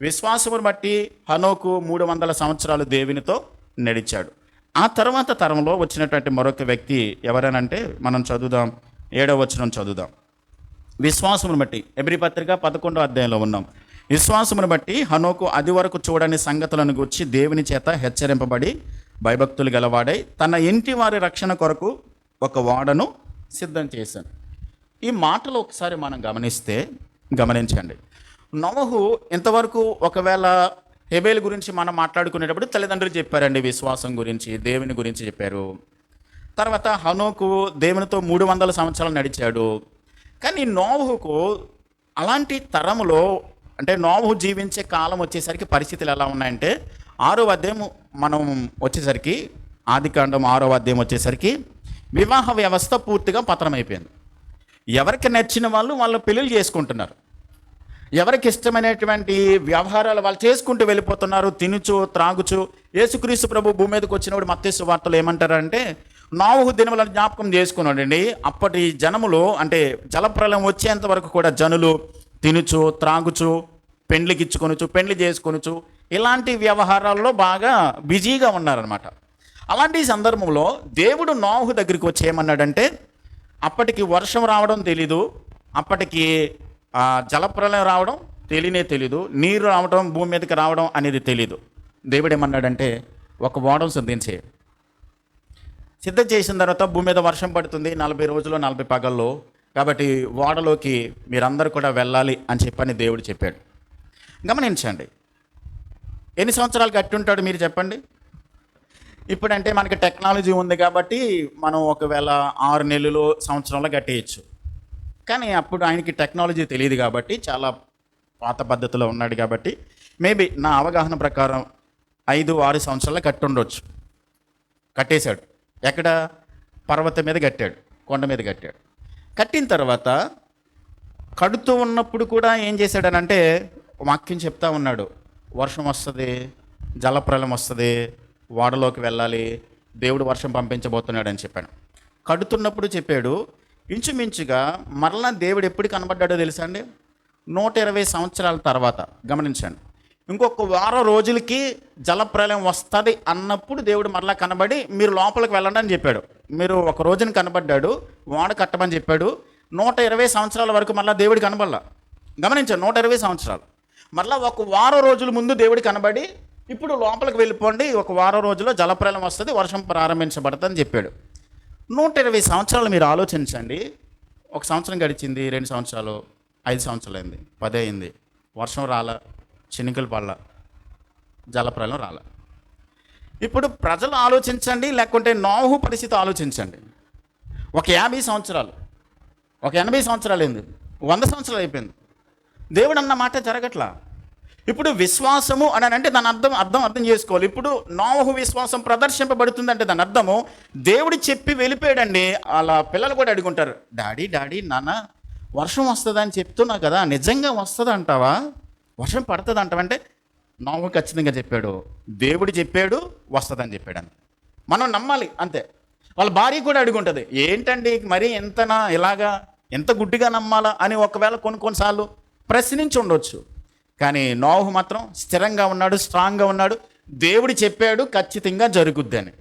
విశ్వాసమును బట్టి హనోకు 300 సంవత్సరాలు దేవునితో నడిచాడు. ఆ తర్వాత తరంలో వచ్చినటువంటి మరొక వ్యక్తి ఎవరనంటే, మనం చదువుదాం, 7వ వచనం చదువుదాం. విశ్వాసమును బట్టి ఎబ్రీ పత్రిక 11వ అధ్యాయంలో ఉన్నాం. విశ్వాసమును బట్టి హనోకు అది వరకు చూడని సంగతులను గూర్చి దేవుని చేత హెచ్చరింపబడి భయభక్తులు గలవాడై తన ఇంటి వారి రక్షణ కొరకు ఒక ఓడను సిద్ధం చేశాను. ఈ మాటలు ఒకసారి మనం గమనించండి. నోవహు ఇంతవరకు ఒకవేళ హేబేలు గురించి మనం మాట్లాడుకునేటప్పుడు తల్లిదండ్రులు చెప్పారండి, విశ్వాసం గురించి దేవుని గురించి చెప్పారు. తర్వాత హనోకు దేవునితో 300 సంవత్సరాలు నడిచాడు. కానీ నోవహుకు అలాంటి తరములో, అంటే నోవహు జీవించే కాలం వచ్చేసరికి పరిస్థితులు ఎలా ఉన్నాయంటే, 6వ అధ్యాయం మనం వచ్చేసరికి, ఆదికాండం 6వ అధ్యాయం వచ్చేసరికి వివాహ వ్యవస్థ పూర్తిగా పతనమైపోయింది. ఎవరికి నచ్చిన వాళ్ళు పెళ్ళిళ్ళు చేసుకుంటున్నారు. ఎవరికి ఇష్టమైనటువంటి వ్యవహారాలు వాళ్ళు చేసుకుంటూ వెళ్ళిపోతున్నారు. తినుచు త్రాగుచు. యేసుక్రీస్తు ప్రభు భూమి మీదకి వచ్చినప్పుడు మత్తయి సువార్తలో ఏమంటారంటే, నోవహు దినములను జ్ఞాపకం చేసుకున్నాడండి. అప్పటి జనములు, అంటే జలప్రలయం వచ్చేంత వరకు కూడా జనులు తినుచు త్రాగుచు పెండ్లికిచ్చుకొనుచు పెండ్లి చేసుకొనుచు ఇలాంటి వ్యవహారాల్లో బాగా బిజీగా ఉన్నారనమాట. అలాంటి సందర్భంలో దేవుడు నోవహు దగ్గరికి వచ్చి ఏమన్నాడంటే, అప్పటికి వర్షం రావడం తెలీదు, అప్పటికి జలప్రలయం రావడం తెలీదు, నీరు రావడం భూమి మీదకి రావడం అనేది తెలీదు. దేవుడు ఏమన్నాడంటే, ఒక ఓడను సిద్ధం చేసిన తర్వాత భూమి మీద వర్షం పడుతుంది 40 రోజులు 40 పగల్లో. కాబట్టి ఓడలోకి మీరందరూ కూడా వెళ్ళాలి అని చెప్పని దేవుడు చెప్పాడు. గమనించండి, ఎన్ని సంవత్సరాలు కట్టి ఉంటాడు మీరు చెప్పండి? ఇప్పుడంటే మనకి టెక్నాలజీ ఉంది కాబట్టి మనం ఒకవేళ 6 నెలలు సంవత్సరంలో కట్టేయచ్చు. కానీ అప్పుడు ఆయనకి టెక్నాలజీ తెలియదు కాబట్టి, చాలా పాత పద్ధతిలో ఉన్నాడు కాబట్టి, మేబీ నా అవగాహన ప్రకారం 5-6 సంవత్సరాలు కట్టి ఉండొచ్చు. కట్టేశాడు. ఎక్కడ? పర్వతం మీద కట్టాడు, కొండ మీద కట్టాడు. కట్టిన తర్వాత కడుతూ ఉన్నప్పుడు కూడా ఏం చేశాడనంటే, వాక్యం చెప్తా ఉన్నాడు, వర్షం వస్తుంది, జలప్రలయం వస్తుంది, ఓడలోకి వెళ్ళాలి, దేవుడు వర్షం పంపించబోతున్నాడు అని చెప్పాడు. కడుతున్నప్పుడు చెప్పాడు. ఇంచుమించుగా మరలా దేవుడు ఎప్పుడు కనబడ్డాడో తెలుసా అండి? 120 సంవత్సరాల తర్వాత. గమనించండి, ఇంకొక వారం రోజులకి జలప్రలయం వస్తుంది అన్నప్పుడు దేవుడు మరలా కనబడి మీరు లోపలికి వెళ్ళండి అని చెప్పాడు. మీరు ఒక రోజున కనబడ్డాడు, ఓడ కట్టమని చెప్పాడు. 120 సంవత్సరాల వరకు మరలా దేవుడు కనబడలా. గమనించండి, 120 సంవత్సరాలు. మరలా ఒక వారం రోజుల ముందు దేవుడు కనబడి, ఇప్పుడు లోపలికి వెళ్ళిపోండి, ఒక వారం రోజుల్లో జలప్రలయం వస్తుంది, వర్షం ప్రారంభించబడుతుందని చెప్పాడు. 120 సంవత్సరాలు మీరు ఆలోచించండి. ఒక సంవత్సరం గడిచింది, 2 సంవత్సరాలు, 5 సంవత్సరాలు అయింది, 10 అయింది, వర్షం రాలా, చినుకులు పడలా, జలప్రలయం రాలా. ఇప్పుడు ప్రజలు ఆలోచించండి, లేకుంటే నోవహు పరిస్థితి ఆలోచించండి. ఒక 50 సంవత్సరాలు, ఒక 80 సంవత్సరాలు అయింది, 100 సంవత్సరాలు అయిపోయింది, దేవుడు అన్న మాట జరగట్లా. ఇప్పుడు విశ్వాసము అని అంటే దాని అర్థం చేసుకోవాలి. ఇప్పుడు నోవహు విశ్వాసం ప్రదర్శింపబడుతుందంటే దాని అర్థము దేవుడు చెప్పి వెళ్ళిపోయాడండి. అలా పిల్లలు కూడా అడుగుంటారు, డాడీ నాన్న వర్షం వస్తుందని చెప్తున్నా కదా, నిజంగా వస్తుంది అంటావా, వర్షం పడుతుంది అంటావంటే, నోవహు ఖచ్చితంగా చెప్పాడు, దేవుడు చెప్పాడు, వస్తుందని చెప్పాడు. అంతే, మనం నమ్మాలి అంతే. వాళ్ళ భార్య కూడా అడుగుంటుంది, ఏంటండి మరి ఎంతనా ఇలాగా, ఎంత గుడ్డిగా నమ్మాలా అని ఒకవేళ కొన్నిసార్లు ప్రశ్నించి ఉండొచ్చు. కానీ నోవహు మాత్రం స్థిరంగా ఉన్నాడు, స్ట్రాంగ్గా ఉన్నాడు. దేవుడు చెప్పాడు ఖచ్చితంగా జరుగుద్దని.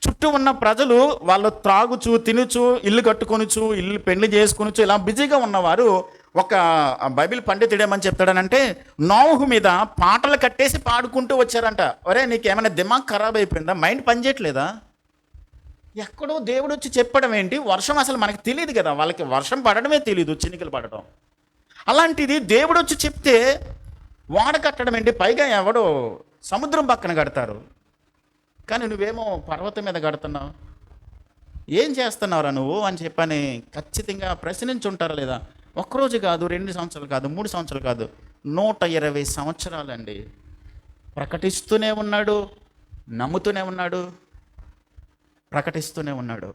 చుట్టూ ఉన్న ప్రజలు వాళ్ళు త్రాగుచు, తినుచు, ఇల్లు కట్టుకొనుచు, ఇల్లు పెళ్లి చేసుకొనుచు ఇలా బిజీగా ఉన్నవారు ఒక బైబిల్ పండితుడు ఏమని చెప్తాడనంటే, నోవహు మీద పాటలు కట్టేసి పాడుకుంటూ వచ్చారంట. ఒరే, నీకేమైనా దిమాగ్ ఖరాబ్ అయిపోయిందా? మైండ్ పనిచేయట్లేదా? ఎక్కడో దేవుడు వచ్చి చెప్పడం ఏంటి? వర్షం అసలు మనకు తెలియదు కదా, వాళ్ళకి వర్షం పడడమే తెలియదు, చినుకులు పడటం. అలాంటిది దేవుడు వచ్చి చెప్తే వాడ కట్టడం ఏంటి? పైగా ఎవడో సముద్రం పక్కన కడతారు, కానీ నువ్వేమో పర్వతం మీద కడుతున్నావు. ఏం చేస్తున్నావురా నువ్వు అని చెప్పని ఖచ్చితంగా ప్రశ్నించుంటారా లేదా? ఒక్కరోజు కాదు, 2 సంవత్సరాలు కాదు, 3 సంవత్సరాలు కాదు, 120 సంవత్సరాలండి. ప్రకటిస్తూనే ఉన్నాడు, నమ్ముతూనే ఉన్నాడు, ప్రకటిస్తూనే ఉన్నాడు.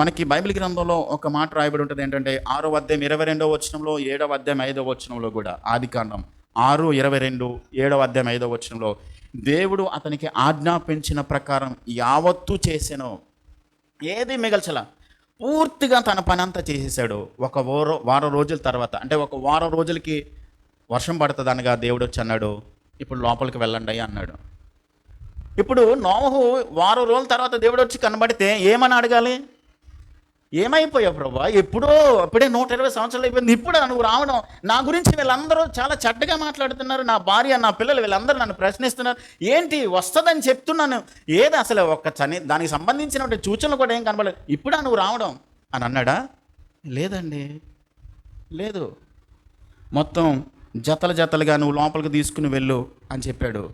మనకి బైబిల్ గ్రంథంలో ఒక మాట రాయబడి ఉంటుంది ఏంటంటే, 6వ అధ్యాయం 22వ వచనంలో, 7వ అధ్యాయం 5వ వచనంలో కూడా, ఆదికాండం 6:22, 7వ అధ్యాయం 5వ వచనంలో, దేవుడు అతనికి ఆజ్ఞాపించిన ప్రకారం యావత్తూ చేసెను, ఏది మిగల్చలా, పూర్తిగా తన పని అంతా చేసేసాడు. ఒక వారం రోజుల తర్వాత, అంటే ఒక వారం రోజులకి వర్షం పడుతుంది అనగా దేవుడు వచ్చి అన్నాడు, ఇప్పుడు లోపలికి వెళ్ళండి అన్నాడు. ఇప్పుడు నోవహు వారం రోజుల తర్వాత దేవుడు వచ్చి కనబడితే ఏమని అడగాలి? ఏమైపోయావు ప్రభా, అప్పుడే 120 సంవత్సరాలు అయిపోయింది, ఇప్పుడు నువ్వు రావడం, నా గురించి వీళ్ళందరూ చాలా చెడ్డగా మాట్లాడుతున్నారు, నా భార్య, నా పిల్లలు వీళ్ళందరూ నన్ను ప్రశ్నిస్తున్నారు, ఏంటి వస్తుందని చెప్తున్నాను, ఏది అసలు దానికి సంబంధించిన సూచనలు కూడా ఏం కనబడలేదు, ఇప్పుడా నువ్వు రావడం అని అన్నాడా? లేదండి, లేదు. మొత్తం జతలుగా నువ్వు లోపలికి తీసుకుని వెళ్ళు అని చెప్పాడు.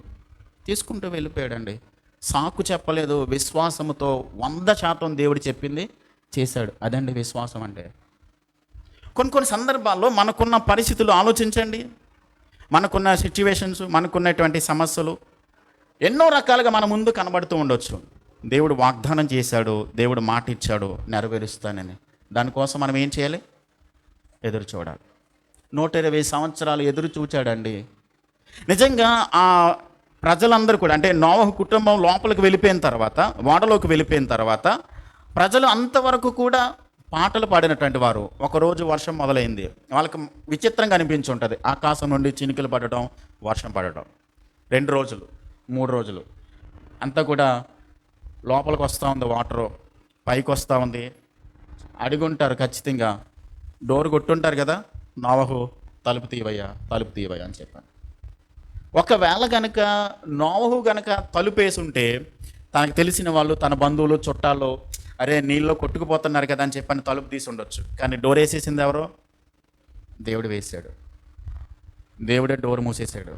తీసుకుంటూ వెళ్ళిపోయాడండి. సాకు చెప్పలేదు, విశ్వాసముతో 100% దేవుడు చెప్పింది చేశాడు. అదండి విశ్వాసం అంటే. కొన్ని సందర్భాల్లో మనకున్న పరిస్థితులు ఆలోచించండి, మనకున్న సిచ్యువేషన్స్, మనకున్నటువంటి సమస్యలు ఎన్నో రకాలుగా మన ముందు కనబడుతూ ఉండొచ్చు. దేవుడు వాగ్దానం చేశాడు, దేవుడు మాట ఇచ్చాడు, నెరవేరుస్తానని. దానికోసం మనం ఏం చేయాలి? ఎదురు చూడాలి. 120 సంవత్సరాలు ఎదురు చూచాడండి. నిజంగా ఆ ప్రజలందరూ కూడా, అంటే నోవహు కుటుంబం లోపలికి వెళ్ళిపోయిన తర్వాత, ఓడలోకి వెళ్ళిపోయిన తర్వాత, ప్రజలు అంతవరకు కూడా పాటలు పాడినటువంటి వారు. ఒకరోజు వర్షం మొదలైంది, వాళ్ళకి విచిత్రంగా అనిపించి ఉంటుంది. ఆకాశం నుండి చినుకులు పడటం, వర్షం పడటం. 2 రోజులు 3 రోజులు అంతా కూడా లోపలికి వస్తూ ఉంది, వాటరు పైకి వస్తూ ఉంది. అడుగుంటారు ఖచ్చితంగా, డోర్ కొట్టుంటారు కదా, నోవహు తలుపు తీవయ్యా అని చెప్పాను. ఒకవేళ కనుక నోవహు కనుక తలుపు వేసుంటే, తనకు తెలిసిన వాళ్ళు, తన బంధువులు, చుట్టాలు, అరే నీళ్ళలో కొట్టుకుపోతున్నారు కదా అని చెప్పని తలుపు తీసి ఉండొచ్చు. కానీ డోర్ వేసేసింది ఎవరో? దేవుడు వేసాడు. దేవుడే డోర్ మూసేశాడు.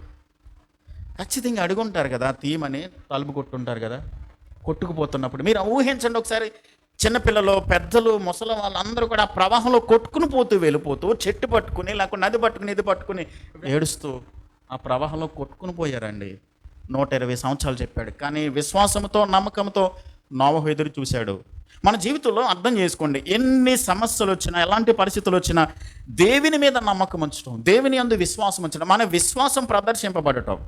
ఖచ్చితంగా అడుగుంటారు కదా, తీయమని తలుపు కొట్టుంటారు కదా. కొట్టుకుపోతున్నప్పుడు మీరు ఊహించండి ఒకసారి, చిన్నపిల్లలు, పెద్దలు, ముసలి వాళ్ళందరూ కూడా ఆ ప్రవాహంలో కొట్టుకుని వెళ్ళిపోతూ చెట్టు పట్టుకుని, లేకపోతే నది పట్టుకుని, ఇది పట్టుకుని ఏడుస్తూ ఆ ప్రవాహంలో కొట్టుకుని పోయారండి. 120 సంవత్సరాలు చెప్పాడు. కానీ విశ్వాసంతో, నమ్మకంతో నోవహు ఎదురు చూశాడు. మన జీవితంలో అర్థం చేసుకోండి, ఎన్ని సమస్యలు వచ్చినా, ఎలాంటి పరిస్థితులు వచ్చినా, దేవుని మీద నమ్మకం ఉంచడం, దేవుని యందు విశ్వాసం ఉంచడం, మన విశ్వాసం ప్రదర్శింపబడటం.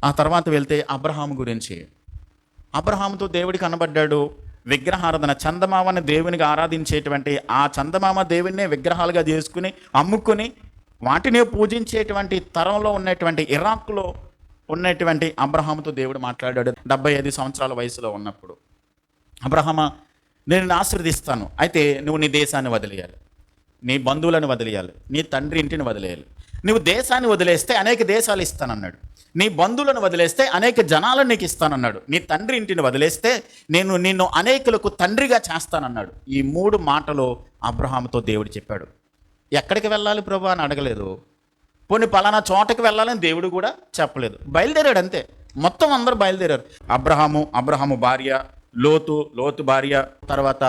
ఆ తర్వాత వెళ్తే అబ్రహాము గురించి, అబ్రహాముతో దేవుడికి కనబడ్డాడు. విగ్రహారాధన, చందమామని దేవునికి ఆరాధించేటువంటి ఆ చందమామ దేవుడినే విగ్రహాలుగా చేసుకుని అమ్ముకుని వాటినే పూజించేటువంటి తరంలో ఉన్నటువంటి ఇరాక్లో ఉన్నటువంటి అబ్రహాముతో దేవుడు మాట్లాడాడు 75 సంవత్సరాల వయసులో ఉన్నప్పుడు. అబ్రహామా, నేను నిన్ను ఆశీర్వదిస్తాను, అయితే నువ్వు నీ దేశాన్ని వదిలేయాలి, నీ బంధువులను వదిలేయాలి, నీ తండ్రి ఇంటిని వదిలేయాలి. నువ్వు దేశాన్ని వదిలేస్తే అనేక దేశాలు ఇస్తానన్నాడు, నీ బంధువులను వదిలేస్తే అనేక జనాలను నీకు ఇస్తానన్నాడు, నీ తండ్రి ఇంటిని వదిలేస్తే నేను నిన్ను అనేకులకు తండ్రిగా చేస్తానన్నాడు. ఈ 3 మాటలు అబ్రహాముతో దేవుడు చెప్పాడు. ఎక్కడికి వెళ్ళాలి ప్రభు అని అడగలేదు, పోనీ పలానా చోటకి వెళ్ళాలని దేవుడు కూడా చెప్పలేదు. బయలుదేరాడు అంతే. మొత్తం అందరూ బయలుదేరారు. అబ్రహాము భార్య, లోతు భార్య, తర్వాత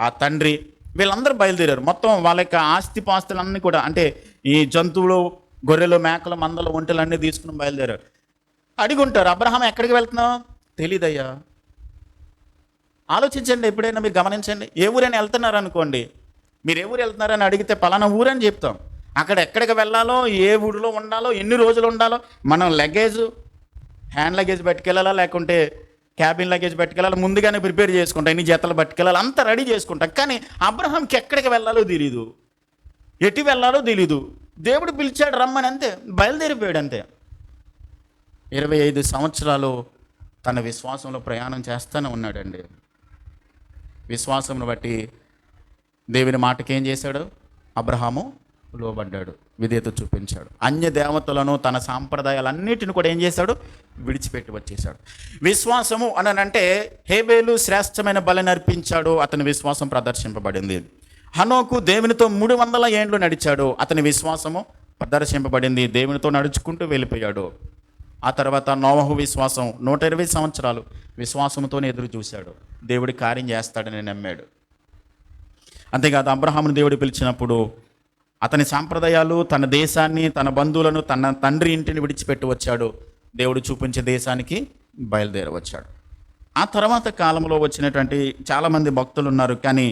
ఆ తండ్రి, వీళ్ళందరూ బయలుదేరారు. మొత్తం వాళ్ళ యొక్క ఆస్తిపాస్తులన్నీ కూడా, అంటే ఈ జంతువులు, గొర్రెలు, మేకలు, మందలు, ఒంటెలన్నీ తీసుకుని బయలుదేరారు. అడుగుంటారు, అబ్రహాం ఎక్కడికి వెళ్తున్నావు? తెలీదయ్యా. ఆలోచించండి, ఎప్పుడైనా మీరు గమనించండి. ఏ ఊరైనా వెళ్తున్నారు అనుకోండి, మీరు ఏ ఊరు వెళ్తున్నారని అడిగితే పలానా ఊరని చెప్తాం. అక్కడ ఎక్కడికి వెళ్ళాలో, ఏ ఊరిలో ఉండాలో, ఎన్ని రోజులు ఉండాలో, మనం హ్యాండ్ లగేజ్ పట్టుకెళ్ళాలా, లేకుంటే క్యాబిన్ లగేజ్ పట్టుకెళ్ళాలి, ముందుగానే ప్రిపేర్ చేసుకుంటాం, ఎన్ని జతలు పట్టుకెళ్ళాలి, అంతా రెడీ చేసుకుంటాం. కానీ అబ్రహాంకి ఎక్కడికి వెళ్ళాలో తెలీదు, ఎటు వెళ్ళాలో తెలీదు. దేవుడు పిలిచాడు రమ్మని, అంతే, బయలుదేరిపోయాడు అంతే. 25 సంవత్సరాలు తన విశ్వాసంలో ప్రయాణం చేస్తూనే ఉన్నాడండి. విశ్వాసంను బట్టి దేవుని మాటకి ఏం చేశాడు? అబ్రహాము లోబడ్డాడు, విధేయత చూపించాడు. అన్య దేవతలను, తన సాంప్రదాయాలన్నిటిని కూడా ఏం చేశాడు? విడిచిపెట్టి వచ్చేసాడు. విశ్వాసము అంటే హేబేలు శ్రేష్టమైన బలిని అర్పించాడు, అతని విశ్వాసం ప్రదర్శింపబడింది. హనోకు దేవునితో 300 ఏండ్లు నడిచాడు, అతని విశ్వాసము ప్రదర్శింపబడింది, దేవునితో నడుచుకుంటూ వెళ్ళిపోయాడు. ఆ తర్వాత నోవహు విశ్వాసం 120 సంవత్సరాలు విశ్వాసంతోనే ఎదురు చూశాడు, దేవుడి కార్యం చేస్తాడని నమ్మాడు. అంతేకాదు, అబ్రహామును దేవుడు పిలిచినప్పుడు అతని సాంప్రదాయాలు, తన దేశాన్ని, తన బంధువులను, తన తండ్రి ఇంటిని విడిచిపెట్టి వచ్చాడు, దేవుడు చూపించే దేశానికి బయలుదేరవచ్చాడు. ఆ తర్వాత కాలంలో వచ్చినటువంటి చాలామంది భక్తులు ఉన్నారు, కానీ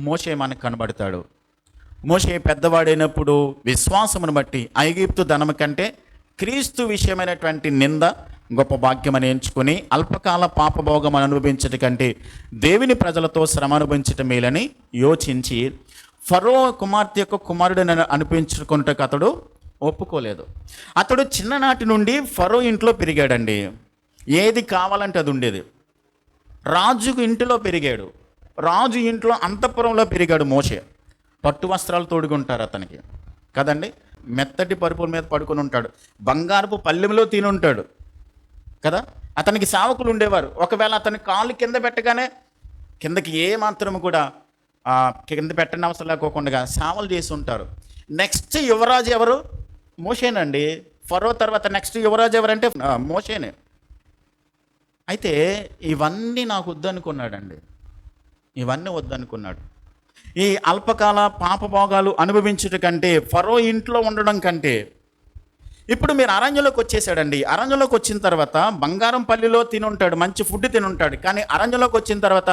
మోషే మనకు కనబడతాడు. మోషే పెద్దవాడైనప్పుడు విశ్వాసమును బట్టి ఐగుప్తు ధనము కంటే క్రీస్తు విషయమైనటువంటి నింద గొప్ప భాగ్యమని ఎంచుకొని అల్పకాల పాపభోగం అనుభవించట కంటే దేవుని ప్రజలతో శ్రమ అనుభవించటం మేలని యోచించి ఫరో కుమార్తె యొక్క కుమారుడిని అనిపించుకుంటకు అతడు ఒప్పుకోలేదు. అతడు చిన్ననాటి నుండి ఫరో ఇంట్లో పెరిగాడండి. ఏది కావాలంటే అది ఉండేది. రాజుకు ఇంటిలో పెరిగాడు, రాజు ఇంట్లో అంతఃపురంలో పెరిగాడు. మోషే పట్టు వస్త్రాలు తోడుకుంటారు అతనికి కదండి, మెత్తటి పరుపుల మీద పడుకొని ఉంటాడు, బంగారపు పల్లెంలో తిని ఉంటాడు కదా. అతనికి సేవకులు ఉండేవారు, ఒకవేళ అతని కాళ్ళు కింద పెట్టగానే కిందకి ఏ మాత్రము కూడా కింద పెట్టని అవసరం లేకోకుండా సేవలు చేసి ఉంటారు. నెక్స్ట్ యువరాజు ఎవరు? మోషేనండి. ఫరో తర్వాత నెక్స్ట్ యువరాజు ఎవరంటే మోషేనే. అయితే ఇవన్నీ నాకు వద్దనుకున్నాడండి, ఇవన్నీ వద్దనుకున్నాడు. ఈ అల్పకాల పాపభోగాలు అనుభవించుట కంటే, ఫరో ఇంట్లో ఉండడం కంటే, ఇప్పుడు మీరు అరణ్యంలోకి వచ్చేసాడండి. అరణ్యంలోకి వచ్చిన తర్వాత బంగారం పల్లిలో తినుంటాడు, మంచి ఫుడ్ తినుంటాడు, కానీ అరణ్యంలోకి వచ్చిన తర్వాత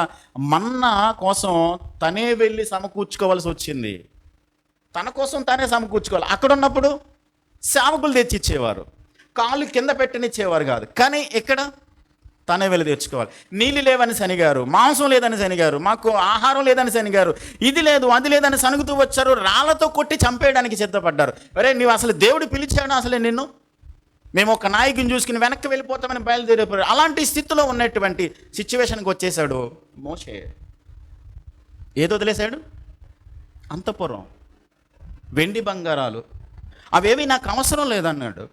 మన్నా కోసం తనే వెళ్ళి సమకూర్చుకోవాల్సి వచ్చింది. తన కోసం తానే సమకూర్చుకోవాలి. అక్కడ ఉన్నప్పుడు సేవకులు తెచ్చిచ్చేవారు, కాళ్ళు కింద పెట్టనిచ్చేవారు కాదు, కానీ ఇక్కడ తనే వెళ్ళి తెచ్చుకోవాలి. నీళ్ళు లేవని శనిగారు, మాంసం లేదని శనిగారు, మాకు ఆహారం లేదని శనిగారు, ఇది లేదు అది లేదని సనుగుతూ వచ్చారు, రాళ్లతో కొట్టి చంపేయడానికి సిద్ధపడ్డారు. అరే నీవు అసలు దేవుడు పిలిచాడు అసలే నిన్ను, మేము ఒక నాయకుని చూసుకుని వెనక్కి వెళ్ళిపోతామని బయలుదేరిపోయారు. అలాంటి స్థితిలో ఉన్నటువంటి సిచ్యువేషన్కి వచ్చేసాడు మోషే. ఏదో వదిలేశాడు? అంతఃపురం, వెండి బంగారాలు అవేవి నాకు అవసరం లేదన్నాడు.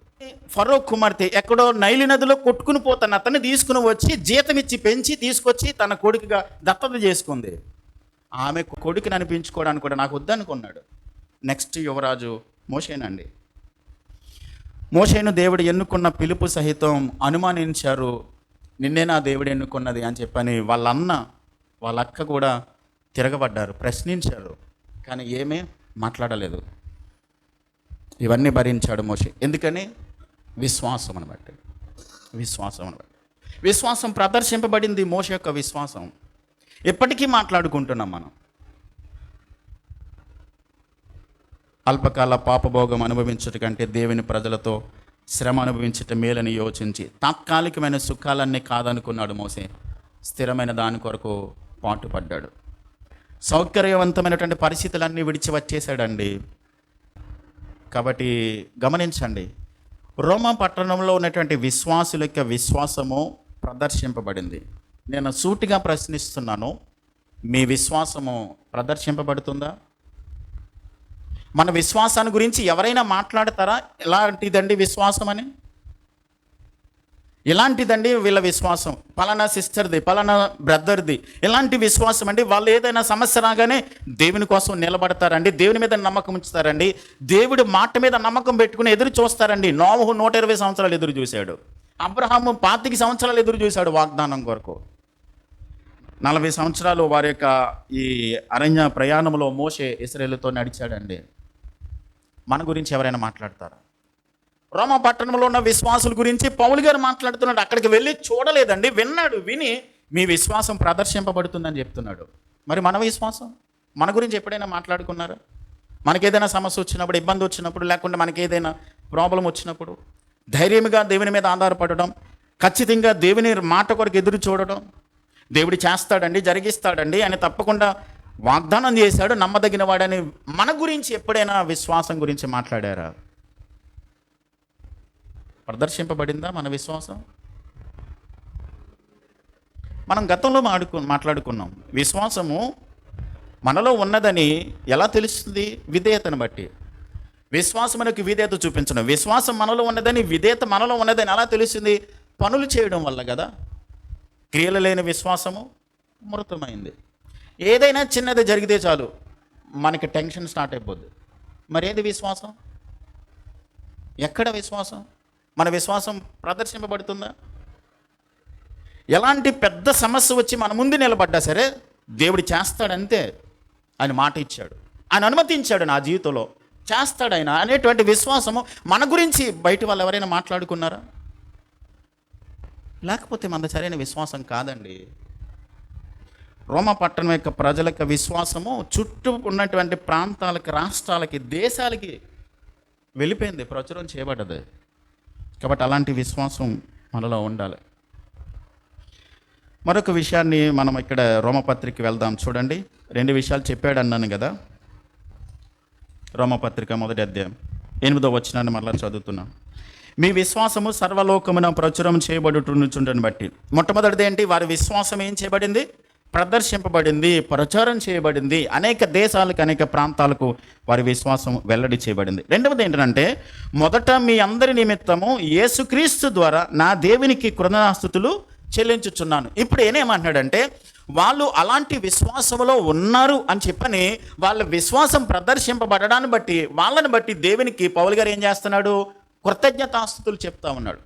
ఫరో కుమార్తె ఎక్కడో నైలి నదిలో కొట్టుకుని పోతాను అతన్ని తీసుకుని వచ్చి జీతం ఇచ్చి పెంచి తీసుకొచ్చి తన కొడుకుగా దత్తత చేసుకుంది. ఆమె కొడుకుని అనిపించుకోవడానికి కూడా నాకు వద్దనుకున్నాడు. నెక్స్ట్ యువరాజు మోషేనండి. మోషేను దేవుడు ఎన్నుకున్న పిలుపు సహితం అనుమానించారు. నిన్నే నా దేవుడు ఎన్నుకున్నది అని చెప్పని వాళ్ళ అక్క కూడా తిరగబడ్డారు, ప్రశ్నించారు, కానీ ఏమీ మాట్లాడలేదు. ఇవన్నీ భరించాడు మోషే. ఎందుకని? విశ్వాసం అనబట్టి. విశ్వాసం ప్రదర్శింపబడింది మోషే యొక్క విశ్వాసం. ఎప్పటికీ మాట్లాడుకుంటున్నాం మనం. అల్పకాల పాపభోగం అనుభవించట కంటే దేవుని ప్రజలతో శ్రమ అనుభవించటం మేలని యోచించి తాత్కాలికమైన సుఖాలన్నీ కాదనుకున్నాడు మోషే. స్థిరమైన దాని కొరకు పాటుపడ్డాడు. సౌకర్యవంతమైనటువంటి పరిస్థితులన్నీ విడిచి వచ్చేసాడండి. కాబట్టి గమనించండి, రోమా పట్టణంలో ఉన్నటువంటి విశ్వాసుల యొక్క విశ్వాసము ప్రదర్శింపబడింది. నేను సూటిగా ప్రశ్నిస్తున్నాను, మీ విశ్వాసము ప్రదర్శింపబడుతుందా? మన విశ్వాసాన్ని గురించి ఎవరైనా మాట్లాడతారా? ఎలాంటిదండి విశ్వాసం అని? ఇలాంటిదండి వీళ్ళ విశ్వాసం, పలానా సిస్టర్ది, పలానా బ్రదర్ది, ఇలాంటి విశ్వాసం అండి. వాళ్ళు ఏదైనా సమస్య రాగానే దేవుని కోసం నిలబడతారండి, దేవుని మీద నమ్మకం ఉంచుతారండి, దేవుడి మాట మీద నమ్మకం పెట్టుకుని ఎదురు చూస్తారండి. నోవహు 120 సంవత్సరాలు ఎదురు చూశాడు, అబ్రహాము 25 సంవత్సరాలు ఎదురు చూశాడు వాగ్దానం కొరకు. 40 సంవత్సరాలు వారి యొక్క ఈ అరణ్య ప్రయాణంలో మోషే ఇశ్రాయేలుతో నడిచాడండి. మన గురించి ఎవరైనా మాట్లాడతారా? రోమా పట్టణంలో ఉన్న విశ్వాసుల గురించి పౌలు గారు మాట్లాడుతున్నాడు. అక్కడికి వెళ్ళి చూడలేదండి, విన్నాడు. విని మీ విశ్వాసం ప్రదర్శింపబడుతుందని చెప్తున్నాడు. మరి మన విశ్వాసం, మన గురించి ఎప్పుడైనా మాట్లాడుకున్నారా? మనకేదైనా సమస్య వచ్చినప్పుడు, ఇబ్బంది వచ్చినప్పుడు, లేకుంటే మనకేదైనా ప్రాబ్లం వచ్చినప్పుడు ధైర్యంగా దేవుని మీద ఆధారపడడం, ఖచ్చితంగా దేవుని మాట కొరకు ఎదురు చూడడం, దేవుడు చేస్తాడండి, జరిగిస్తాడండి అని తప్పకుండా వాగ్దానం చేశాడు, నమ్మదగిన వాడని మన గురించి ఎప్పుడైనా విశ్వాసం గురించి మాట్లాడారా? ప్రదర్శింపబడిందా మన విశ్వాసం? మనం గతంలో మాట్లాడుకున్నాం. విశ్వాసము మనలో ఉన్నదని ఎలా తెలుస్తుంది? విధేయతను బట్టి. విశ్వాసమునకు విధేయత చూపించడం. విశ్వాసం మనలో ఉన్నదని, విధేయత మనలో ఉన్నదని ఎలా తెలుస్తుంది? పనులు చేయడం వల్ల కదా. క్రియలు లేని విశ్వాసము మృతమైంది. ఏదైనా చిన్నది జరిగితే చాలు మనకి టెన్షన్ స్టార్ట్ అయిపోద్ది. మరేది విశ్వాసం? ఎక్కడ విశ్వాసం? మన విశ్వాసం ప్రదర్శింపబడుతుందా? ఎలాంటి పెద్ద సమస్య వచ్చి మన ముందు నిలబడ్డా సరే దేవుడు చేస్తాడంతే. ఆయన మాట ఇచ్చాడు, ఆయన అనుమతించాడు, నా జీవితంలో చేస్తాడు అనేటువంటి విశ్వాసము మన గురించి బయట వాళ్ళు ఎవరైనా మాట్లాడుకున్నారా? లేకపోతే మన సరైన విశ్వాసం కాదండి. రోమా పట్టణం యొక్క ప్రజల యొక్క విశ్వాసము చుట్టూ ఉన్నటువంటి ప్రాంతాలకి, రాష్ట్రాలకి, దేశాలకి వెళ్ళిపోయింది, ప్రచురం చేయబడ్డది. కాబట్టి అలాంటి విశ్వాసం మనలో ఉండాలి. మరొక విషయాన్ని మనం ఇక్కడ రోమపత్రిక వెళ్దాం. చూడండి, 2 విషయాలు చెప్పాడు అన్నాను కదా. రోమపత్రిక 1వ అధ్యాయం 8వ వచనాన్ని మరలా చదువుతున్నాం. మీ విశ్వాసము సర్వలోకమున ప్రచురం చేయబడుచుండని బట్టి. మొట్టమొదటిది ఏంటి? వారి విశ్వాసం ఏం చేయబడింది? ప్రదర్శింపబడింది, ప్రచారం చేయబడింది. అనేక దేశాలకు, అనేక ప్రాంతాలకు వారి విశ్వాసం వెల్లడి చేయబడింది. రెండవది ఏంటంటే, మొదట మీ అందరి నిమిత్తము యేసుక్రీస్తు ద్వారా నా దేవునికి కృతజ్ఞతాస్తుతులు చెల్లించుచున్నాను. ఇప్పుడు ఏనేమంటున్నాడంటే, వాళ్ళు అలాంటి విశ్వాసంలో ఉన్నారు అని చెప్పని వాళ్ళ విశ్వాసం ప్రదర్శింపబడడాన్ని బట్టి, వాళ్ళని బట్టి దేవునికి పౌలు గారు ఏం చేస్తున్నాడు? కృతజ్ఞతాస్తుతులు చెప్తా ఉన్నాడు,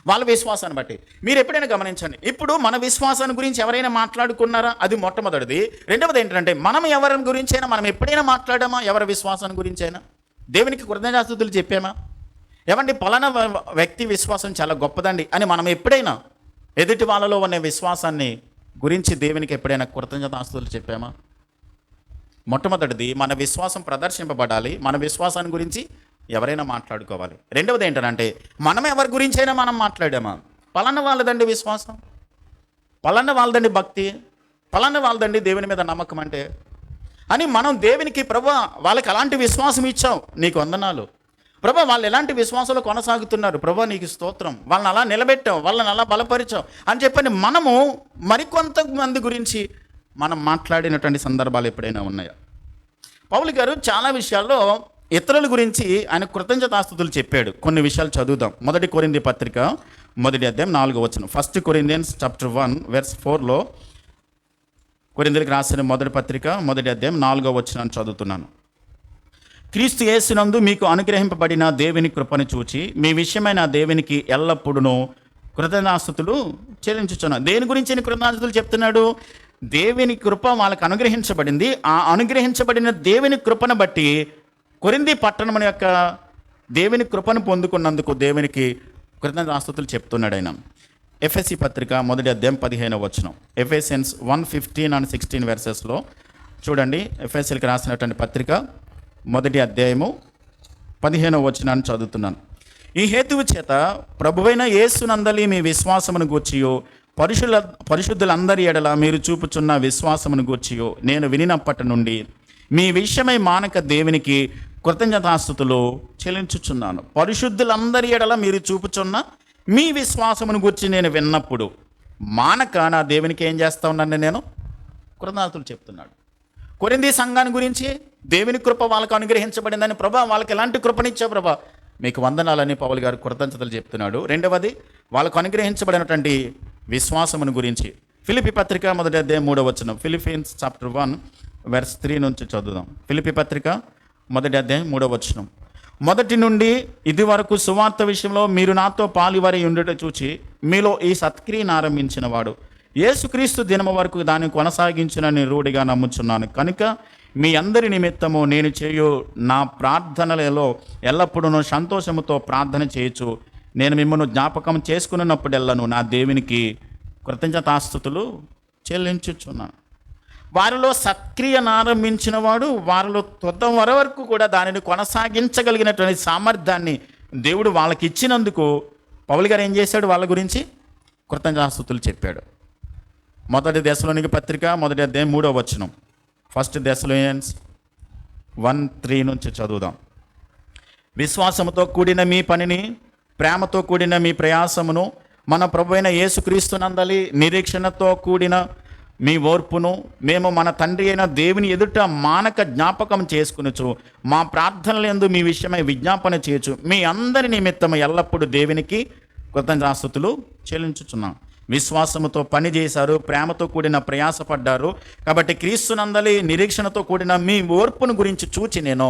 వాళ్ళ విశ్వాసాన్ని బట్టి. మీరు ఎప్పుడైనా గమనించండి, ఇప్పుడు మన విశ్వాసాన్ని గురించి ఎవరైనా మాట్లాడుకున్నారా? అది మొట్టమొదటిది. రెండవది ఏంటంటే, మనం ఎవరి గురించైనా మనం ఎప్పుడైనా మాట్లాడామా? ఎవరి విశ్వాసాన్ని గురించైనా దేవునికి కృతజ్ఞతాస్తుతులు చెప్పామా? ఏమండి, పలానా వ్యక్తి విశ్వాసం చాలా గొప్పదండి అని మనం ఎప్పుడైనా ఎదుటి వాళ్ళలో ఉన్న విశ్వాసాన్ని గురించి దేవునికి ఎప్పుడైనా కృతజ్ఞతాస్తుతులు చెప్పామా? మొట్టమొదటిది మన విశ్వాసం ప్రదర్శింపబడాలి, మన విశ్వాసాన్ని గురించి ఎవరైనా మాట్లాడుకోవాలి. రెండవది ఏంటంటే, మనం ఎవరి గురించైనా మనం మాట్లాడామా? పలానా వాళ్ళదండి విశ్వాసం, పలానా వాళ్ళదండి భక్తి, పలానా వాళ్ళదండి దేవుని మీద నమ్మకం అంటే అని మనం దేవునికి, ప్రభువా వాళ్ళకి అలాంటి విశ్వాసం ఇచ్చావు, నీకు వందనాలు ప్రభా, వాళ్ళు ఎలాంటి విశ్వాసంలో కొనసాగుతున్నారు, ప్రభా నీకు స్తోత్రం, వాళ్ళని అలా నిలబెట్టావు, వాళ్ళని అలా బలపరిచావు అని చెప్పని మనము మరికొంతమంది గురించి మనం మాట్లాడినటువంటి సందర్భాలు ఎప్పుడైనా ఉన్నాయా? పౌలు గారు చాలా విషయాల్లో ఇతరుల గురించి ఆయన కృతజ్ఞతాస్తుతులు చెప్పాడు. కొన్ని విషయాలు చదువుదాం. 1 కొరింథీ పత్రిక 1వ అధ్యాయం 4వ వచనం. 1 Corinthians chapter 1 verse 4లో కొరింథీయులకు రాసిన 1వ పత్రిక 1వ అధ్యాయం 4వ వచనాన్ని చదువుతున్నాను. క్రీస్తు యేసునందు మీకు అనుగ్రహింపబడిన దేవుని కృపను చూచి మీ విషయమైన దేవునికి ఎల్లప్పుడూ కృతజ్ఞతాస్తుతులు చెల్లించుచున్నాను. దేని గురించి కృతజ్ఞతాస్తుతులు చెప్తున్నాడు? దేవుని కృప వాళ్ళకి అనుగ్రహించబడింది. ఆ అనుగ్రహించబడిన దేవుని కృపను బట్టి కొరింథీ పట్టణం యొక్క దేవుని కృపను పొందుకున్నందుకు దేవునికి కృతజ్ఞతాస్తుతులు చెప్తున్నాడు ఆయన. ఎఫెసీ పత్రిక 1వ అధ్యాయం 15వ వచనం. ఎఫెసియన్స్ 1:15 and 16 వెర్సెస్లో చూడండి. ఎఫెసీలకు రాసినటువంటి పత్రిక 1వ అధ్యాయము 15వ వచనాన్ని చదువుతున్నాను. ఈ హేతువు చేత ప్రభువైన యేసునందలి మీ విశ్వాసమును గూర్చియో పరిశుద్ధులందరి ఎడల మీరు చూపుచున్న విశ్వాసమును గూర్చియో నేను వినినప్పటి నుండి మీ విషయమై మానక దేవునికి కృతజ్ఞతాస్తుతులు చెల్లించుచున్నాను. పరిశుద్ధులందరి ఎడల మీరు చూపుచున్న మీ విశ్వాసమును గురించి నేను విన్నప్పుడు మానక నా దేవునికి ఏం చేస్తా ఉన్నాను? నేను కృతజ్ఞతలు చెప్తున్నాడు. కొరింథీ సంఘాన్ని గురించి దేవుని కృప వాళ్ళకు అనుగ్రహించబడిందని, ప్రభా వాళ్ళకి ఎలాంటి కృపనిచ్చా ప్రభా మీకు వందనాలని పౌలు గారు కృతజ్ఞతలు చెప్తున్నాడు. రెండవది వాళ్ళకు అనుగ్రహించబడినటువంటి విశ్వాసమును గురించి ఫిలిప్పీ పత్రిక 1వ అధ్యాయం 3వ వచనం. ఫిలిప్పీన్స్ చాప్టర్ 1 verse 3 నుంచి చదువుదాం. ఫిలిప్పీ పత్రిక 1వ అధ్యాయం 3వ వచనం. మొదటి నుండి ఇది వరకు సువార్త విషయంలో మీరు నాతో పాలువారి ఉండుట చూచి మీలో ఈ సత్క్రియను ఆరంభించిన వాడు యేసుక్రీస్తు దినము వరకు దాన్ని కొనసాగించునని రూఢిగా నమ్ముచున్నాను. కనుక మీ అందరి నిమిత్తము నేను చేయు నా ప్రార్థనలలో ఎల్లప్పుడూ సంతోషముతో ప్రార్థన చేయొచ్చు. నేను మిమ్మల్ని జ్ఞాపకం చేసుకున్నప్పుడెల్లను నా దేవునికి కృతజ్ఞతాస్తుతులు చెల్లించుచున్నాను. వారిలో సత్క్రియను ఆరంభించిన వాడు వారిలో తుదం వరకు కూడా దానిని కొనసాగించగలిగినటువంటి సామర్థ్యాన్ని దేవుడు వాళ్ళకి ఇచ్చినందుకు పౌలు గారు ఏం చేశాడు? వాళ్ళ గురించి కృతజ్ఞతాస్తుతులు చెప్పాడు. మొదటి దశలోనికి పత్రిక 1:3 ఫస్ట్ దశలోనియన్స్ 1:3 నుంచి చదువుదాం. విశ్వాసముతో కూడిన మీ పనిని, ప్రేమతో కూడిన మీ ప్రయాసమును, మన ప్రభువైన యేసుక్రీస్తునందలి నిరీక్షణతో కూడిన మీ ఓర్పును మేము మన తండ్రి అయిన దేవుని ఎదుట మానక జ్ఞాపకం చేసుకునొచ్చు, మా ప్రార్థనల యందు మీ విషయమై విజ్ఞాపన చేయొచ్చు, మీ అందరి నిమిత్తము ఎల్లప్పుడూ దేవునికి కృతజ్ఞతాస్తుతులు చెల్లించుచున్నాం. విశ్వాసముతో పని చేశారు, ప్రేమతో కూడిన ప్రయాసపడ్డారు. కాబట్టి క్రీస్తునందలి నిరీక్షణతో కూడిన మీ ఓర్పును గురించి చూచి నేను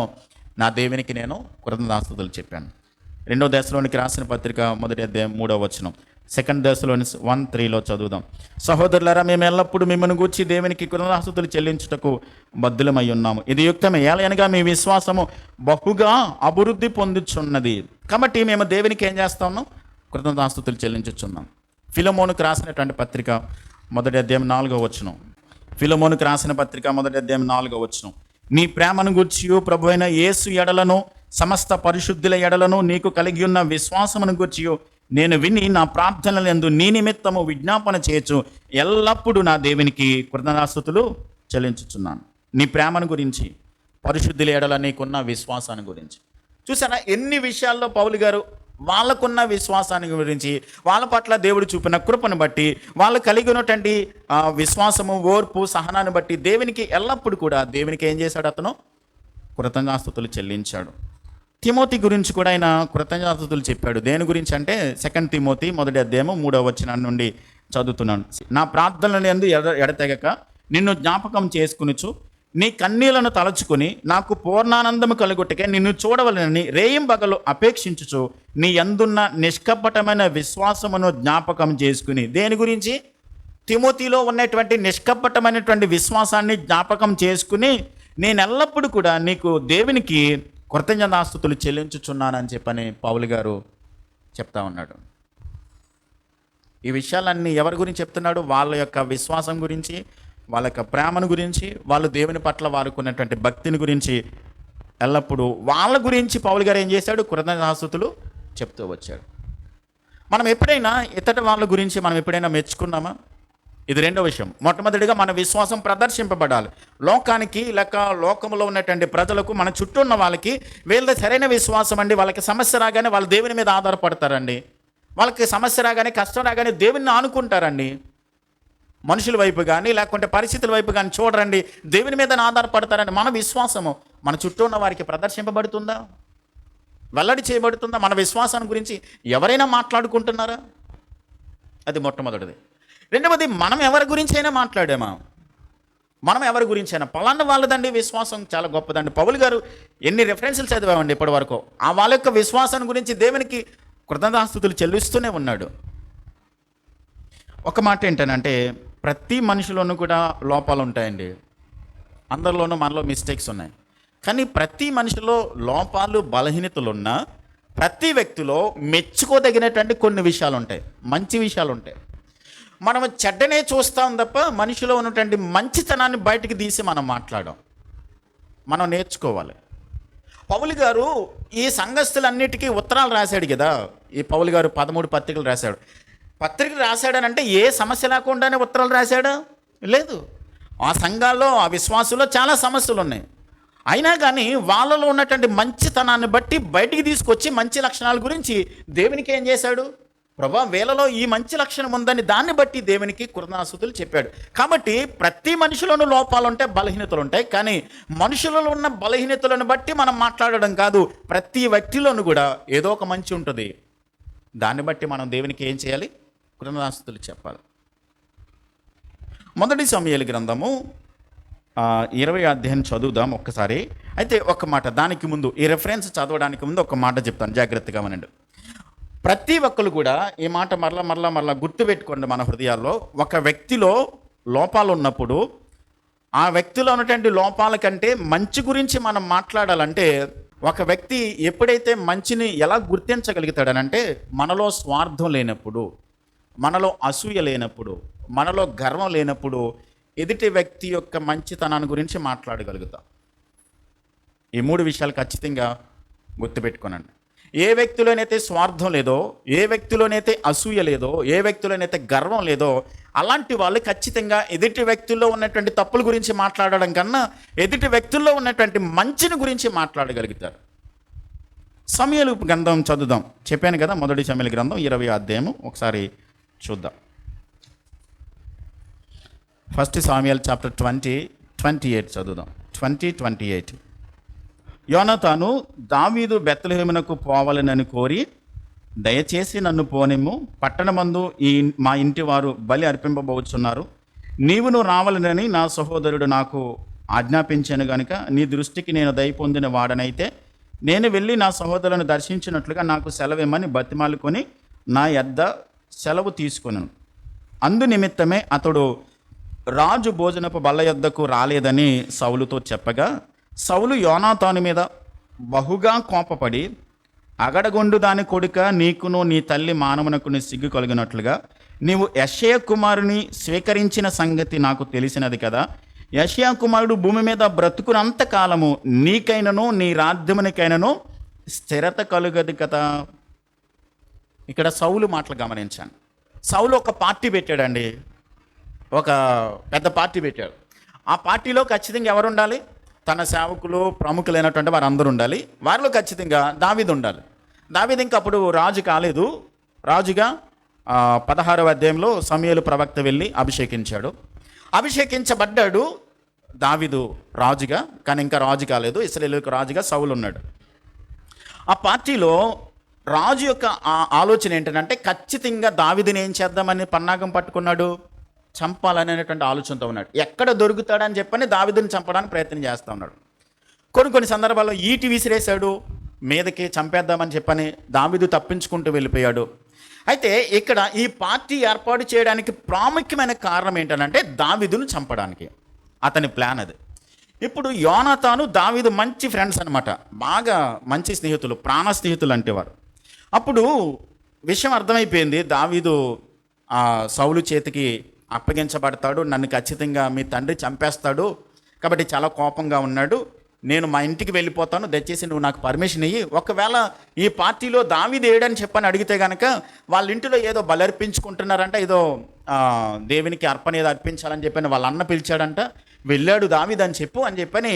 నా దేవునికి నేను కృతజ్ఞతాస్తుతులు చెప్పాను. 2 దశలోనికి రాసిన పత్రిక 1:3 సెకండ్ దశలోని 1:3 చదువుదాం. సహోదరులారా, మేము ఎల్లప్పుడూ మిమ్మల్ని గూర్చి దేవునికి కృతజ్ఞతాస్తుతులు చెల్లించుటకు బద్ధులమై ఉన్నాము. ఇది యుక్తమే, ఏలయనగా మీ విశ్వాసము బహుగా అభివృద్ధి పొందుచున్నది. కాబట్టి మేము దేవునికి ఏం చేస్తాము? కృతజ్ఞతాస్తుతులు చెల్లించుచున్నాం. ఫిలమోనుకు రాసినటువంటి పత్రిక 1:4 ఫిలమోనుకు రాసిన పత్రిక 1:4 నీ ప్రేమను గూర్చియు ప్రభువైన యేసు ఎడలను సమస్త పరిశుద్ధుల ఎడలను నీకు కలిగి ఉన్న విశ్వాసమును గూర్చియు నేను విని నా ప్రార్థనల యందు నీ నిమిత్తము విజ్ఞాపన చేయొచ్చు, ఎల్లప్పుడూ నా దేవునికి కృతజ్ఞతాస్తుతులు చెల్లించుచున్నాను. నీ ప్రేమను గురించి, పరిశుద్ధుల ఎడల నీకున్న విశ్వాసాన్ని గురించి చూసారా? ఎన్ని విషయాల్లో పౌలు గారు వాళ్ళకున్న విశ్వాసాన్ని గురించి, వాళ్ళ పట్ల దేవుడు చూపిన కృపను బట్టి, వాళ్ళు కలిగి ఉన్నటువంటి విశ్వాసము, ఓర్పు, సహనాన్ని బట్టి దేవునికి ఎల్లప్పుడూ కూడా దేవునికి ఏం చేశాడు? అతను కృతజ్ఞతాస్తుతులు చెల్లించాడు. తిమోతి గురించి కూడా ఆయన కృతజ్ఞతాస్తుతులు చెప్పాడు. దేని గురించి అంటే 2 తిమోతి 1:3 నుండి చదువుతున్నాను. నా ప్రార్థనల యందు ఎడతెగక నిన్ను జ్ఞాపకం చేసుకునిచు నీ కన్నీళ్లను తలచుకొని నాకు పూర్ణానందము కలుగుటకే నిన్ను చూడవలనని రేయింబగలు అపేక్షించుచు నీ యందున్న నిష్కపటమైన విశ్వాసమును జ్ఞాపకం చేసుకుని. దేని గురించి? తిమోతిలో ఉన్నటువంటి నిష్కపటమైనటువంటి విశ్వాసాన్ని జ్ఞాపకం చేసుకుని నేను ఎల్లప్పుడూ కూడా నీకు దేవునికి కృతజ్ఞతాస్తుతులు చెల్లించుచున్నానని చెప్పని పౌలు గారు చెప్తా ఉన్నాడు. ఈ విషయాలన్నీ ఎవరి గురించి చెప్తున్నాడు? వాళ్ళ యొక్క విశ్వాసం గురించి, వాళ్ళ యొక్క ప్రేమను గురించి, వాళ్ళు దేవుని పట్ల వారుకున్నటువంటి భక్తిని గురించి, ఎల్లప్పుడూ వాళ్ళ గురించి పౌలు గారు ఏం చేశాడు? కృతజ్ఞతాస్తుతులు చెప్తూ వచ్చాడు. మనం ఎప్పుడైనా ఇతర వాళ్ళ గురించి మనం ఎప్పుడైనా మెచ్చుకున్నామా? ఇది రెండో విషయం. మొట్టమొదటిగా మన విశ్వాసం ప్రదర్శింపబడాలి. లోకానికి లేక లోకంలో ఉన్నటువంటి ప్రజలకు, మన చుట్టూ ఉన్న వాళ్ళకి వీళ్ళది సరైన విశ్వాసం అండి. వాళ్ళకి సమస్య రాగానే వాళ్ళు దేవుని మీద ఆధారపడతారండి. వాళ్ళకి సమస్య రాగానే, కష్టం రాగానే దేవుని ఆనుకుంటారండి. మనుషుల వైపు కానీ లేకుంటే పరిస్థితుల వైపు కానీ చూడరండి, దేవుని మీద ఆధారపడతారండి. మన విశ్వాసము మన చుట్టూ ఉన్న వారికి ప్రదర్శింపబడుతుందా? వెల్లడి చేయబడుతుందా? మన విశ్వాసాన్ని గురించి ఎవరైనా మాట్లాడుకుంటున్నారా? అది మొట్టమొదటిది. రెండవది, మనం ఎవరి గురించి అయినా మాట్లాడామా? మనం ఎవరి గురించి అయినా పలానా వాళ్ళదండి విశ్వాసం చాలా గొప్పదండి. పౌలు గారు ఎన్ని రెఫరెన్సులు చదివామండి ఇప్పటి వరకు. ఆ వాళ్ళ యొక్క విశ్వాసాన్ని గురించి దేవునికి కృతజ్ఞతాస్తుతులు చెల్లిస్తూనే ఉన్నాడు. ఒక మాట ఏంటంటే, ప్రతి మనిషిలోనూ కూడా లోపాలు ఉంటాయండి. అందరిలోనూ మనలో మిస్టేక్స్ ఉన్నాయి. కానీ ప్రతి మనిషిలో లోపాలు, బలహీనతలు ఉన్న ప్రతి వ్యక్తిలో మెచ్చుకోదగినటువంటి కొన్ని విషయాలు ఉంటాయి, మంచి విషయాలు ఉంటాయి. మనం చెడ్డనే చూస్తాం తప్ప మనిషిలో ఉన్నటువంటి మంచితనాన్ని బయటికి తీసి మనం మాట్లాడాం. మనం నేర్చుకోవాలి. పౌలు గారు ఈ సంఘస్థులన్నిటికీ ఉత్తరాలు రాశాడు కదా. ఈ పౌలు గారు 13 పత్రికలు రాశాడు. పత్రికలు రాశాడనంటే ఏ సమస్య లేకుండానే ఉత్తరాలు రాశాడా? లేదు. ఆ సంఘాల్లో, ఆ విశ్వాసులో చాలా సమస్యలు ఉన్నాయి. అయినా కానీ వాళ్ళలో ఉన్నటువంటి మంచితనాన్ని బట్టి బయటికి తీసుకొచ్చి మంచి లక్షణాల గురించి దేవునికి ఏం చేశాడు? ప్రభా, వీళ్ళలో ఈ మంచి లక్షణం ఉందని దాన్ని బట్టి దేవునికి కృతజ్ఞతాస్తుతులు చెప్పాడు. కాబట్టి ప్రతి మనిషిలోనూ లోపాలు ఉంటాయి, బలహీనతలు ఉంటాయి. కానీ మనుషులలో ఉన్న బలహీనతలను బట్టి మనం మాట్లాడడం కాదు. ప్రతి వ్యక్తిలోనూ కూడా ఏదో ఒక మంచి ఉంటుంది. దాన్ని బట్టి మనం దేవునికి ఏం చేయాలి? కృతజ్ఞతాస్తుతులు చెప్పాలి. మొదటి సమూయేలు గ్రంథము 20వ అధ్యాయం చదువుదాం ఒక్కసారి. అయితే ఒక మాట, దానికి ముందు ఈ రెఫరెన్స్ చదవడానికి ముందు ఒక మాట చెప్తాను, జాగ్రత్తగా వినండి. ప్రతి ఒక్కరు కూడా ఈ మాట మరలా గుర్తుపెట్టుకోండి మన హృదయాల్లో. ఒక వ్యక్తిలో లోపాలు ఉన్నప్పుడు ఆ వ్యక్తిలో ఉన్నటువంటి లోపాల కంటే మంచి గురించి మనం మాట్లాడాలంటే, ఒక వ్యక్తి ఎప్పుడైతే మంచిని ఎలా గుర్తించగలుగుతాడనంటే, మనలో స్వార్థం లేనప్పుడు, మనలో అసూయ లేనప్పుడు, మనలో గర్వం లేనప్పుడు ఎదుటి వ్యక్తి యొక్క మంచితనాన్ని గురించి మాట్లాడగలుగుతాం. ఈ 3 విషయాలు ఖచ్చితంగా గుర్తుపెట్టుకోనండి. ఏ వ్యక్తిలోనైతే స్వార్థం లేదో, ఏ వ్యక్తిలోనైతే అసూయ లేదో, ఏ వ్యక్తిలోనైతే గర్వం లేదో, అలాంటి వాళ్ళు ఖచ్చితంగా ఎదుటి వ్యక్తుల్లో ఉన్నటువంటి తప్పుల గురించి మాట్లాడడం కన్నా ఎదుటి వ్యక్తుల్లో ఉన్నటువంటి మంచిని గురించి మాట్లాడగలుగుతారు. సమూయేలు గ్రంథం చదువుదాం. చెప్పాను కదా, మొదటి సమూయేలు గ్రంథం 20వ అధ్యాయము ఒకసారి చూద్దాం. 1 Samuel chapter 20:28 చదువుదాం. 20:28. యోనాతాను దావీదు బెత్లెహేమునకు పోవాలనని కోరి, దయచేసి నన్ను పోనిమ్ము, పట్టణమందు మా ఇంటి వారు బలి అర్పింపబోచున్నారు, నీవును రావాలనని నా సహోదరుడు నాకు ఆజ్ఞాపించాను గనుక నీ దృష్టికి నేను దయ పొందిన వాడనైతే నేను వెళ్ళి నా సహోదరులను దర్శించినట్లుగా నాకు సెలవిమ్మని బతిమాలుకొని నా యొద్ద సెలవు తీసుకొనెను. అందు నిమిత్తమే అతడు రాజు భోజనపు బల్ల యొద్దకు రాలేదని సౌలుతో చెప్పగా, సౌలు యోనాతాను మీద బహుగా కోపపడి, అగడగొండు దాని కొడుక, నీకును నీ తల్లి మానవునకు సిగ్గు కలిగినట్లుగా నీవు యెషయా కుమారుని స్వీకరించిన సంగతి నాకు తెలిసినది కదా. యెషయా కుమారుడు భూమి మీద బ్రతుకునంత కాలము నీకైనను నీ రాజ్యమునికైనను స్థిరత కలుగదు కదా. ఇక్కడ సౌలు మాటలు గమనించాను. సౌలు ఒక పార్టీ పెట్టాడండి, ఒక పెద్ద పార్టీ పెట్టాడు. ఆ పార్టీలో ఖచ్చితంగా ఎవరు ఉండాలి? తన సేవకులు, ప్రముఖులైనటువంటి వారు అందరూ ఉండాలి. వారిలో ఖచ్చితంగా దావీదు ఉండాలి. దావీదు ఇంకా అప్పుడు రాజు కాలేదు. రాజుగా 16వ అధ్యాయంలో సమూయేలు ప్రవక్త వెళ్ళి అభిషేకించాడు. అభిషేకించబడ్డాడు దావీదు రాజుగా, కానీ ఇంకా రాజు కాలేదు. ఇశ్రాయేలుకు రాజుగా సౌలు ఉన్నాడు. ఆ పార్టీలో రాజు యొక్క ఆలోచన ఏంటంటే ఖచ్చితంగా దావీదుని ఏం చేద్దామని పన్నాగం పట్టుకున్నాడు, చంపాలనేటువంటి ఆలోచనతో ఉన్నాడు. ఎక్కడ దొరుకుతాడని చెప్పని దావీదుని చంపడానికి ప్రయత్నం చేస్తూ ఉన్నాడు. కొన్ని సందర్భాల్లో ఈటి విసిరేశాడు, మీదకి చంపేద్దామని చెప్పని దావీదు తప్పించుకుంటూ వెళ్ళిపోయాడు. అయితే ఇక్కడ ఈ పార్టీ ఏర్పాటు చేయడానికి ప్రాముఖ్యమైన కారణం ఏంటంటే దావీదును చంపడానికి అతని ప్లాన్ అది. ఇప్పుడు యోనాతాను దావీదు మంచి ఫ్రెండ్స్ అనమాట, బాగా మంచి స్నేహితులు, ప్రాణ స్నేహితులు అంటేవారు. అప్పుడు విషయం అర్థమైపోయింది, దావీదు సౌలు చేతికి అప్పగించబడతాడు, నన్ను ఖచ్చితంగా మీ తండ్రి చంపేస్తాడు, కాబట్టి చాలా కోపంగా ఉన్నాడు, నేను మా ఇంటికి వెళ్ళిపోతాను, దయచేసి నువ్వు నాకు పర్మిషన్ ఇయ్యి. ఒకవేళ ఈ పార్టీలో దావీదు ఏడని చెప్పని అడిగితే కనుక వాళ్ళ ఇంటిలో ఏదో బలర్పించుకుంటున్నారంట, ఏదో దేవునికి అర్పణ ఏదో అర్పించాలని చెప్పని వాళ్ళ అన్న పిలిచాడంట, వెళ్ళాడు దావీదు అని చెప్పు అని చెప్పని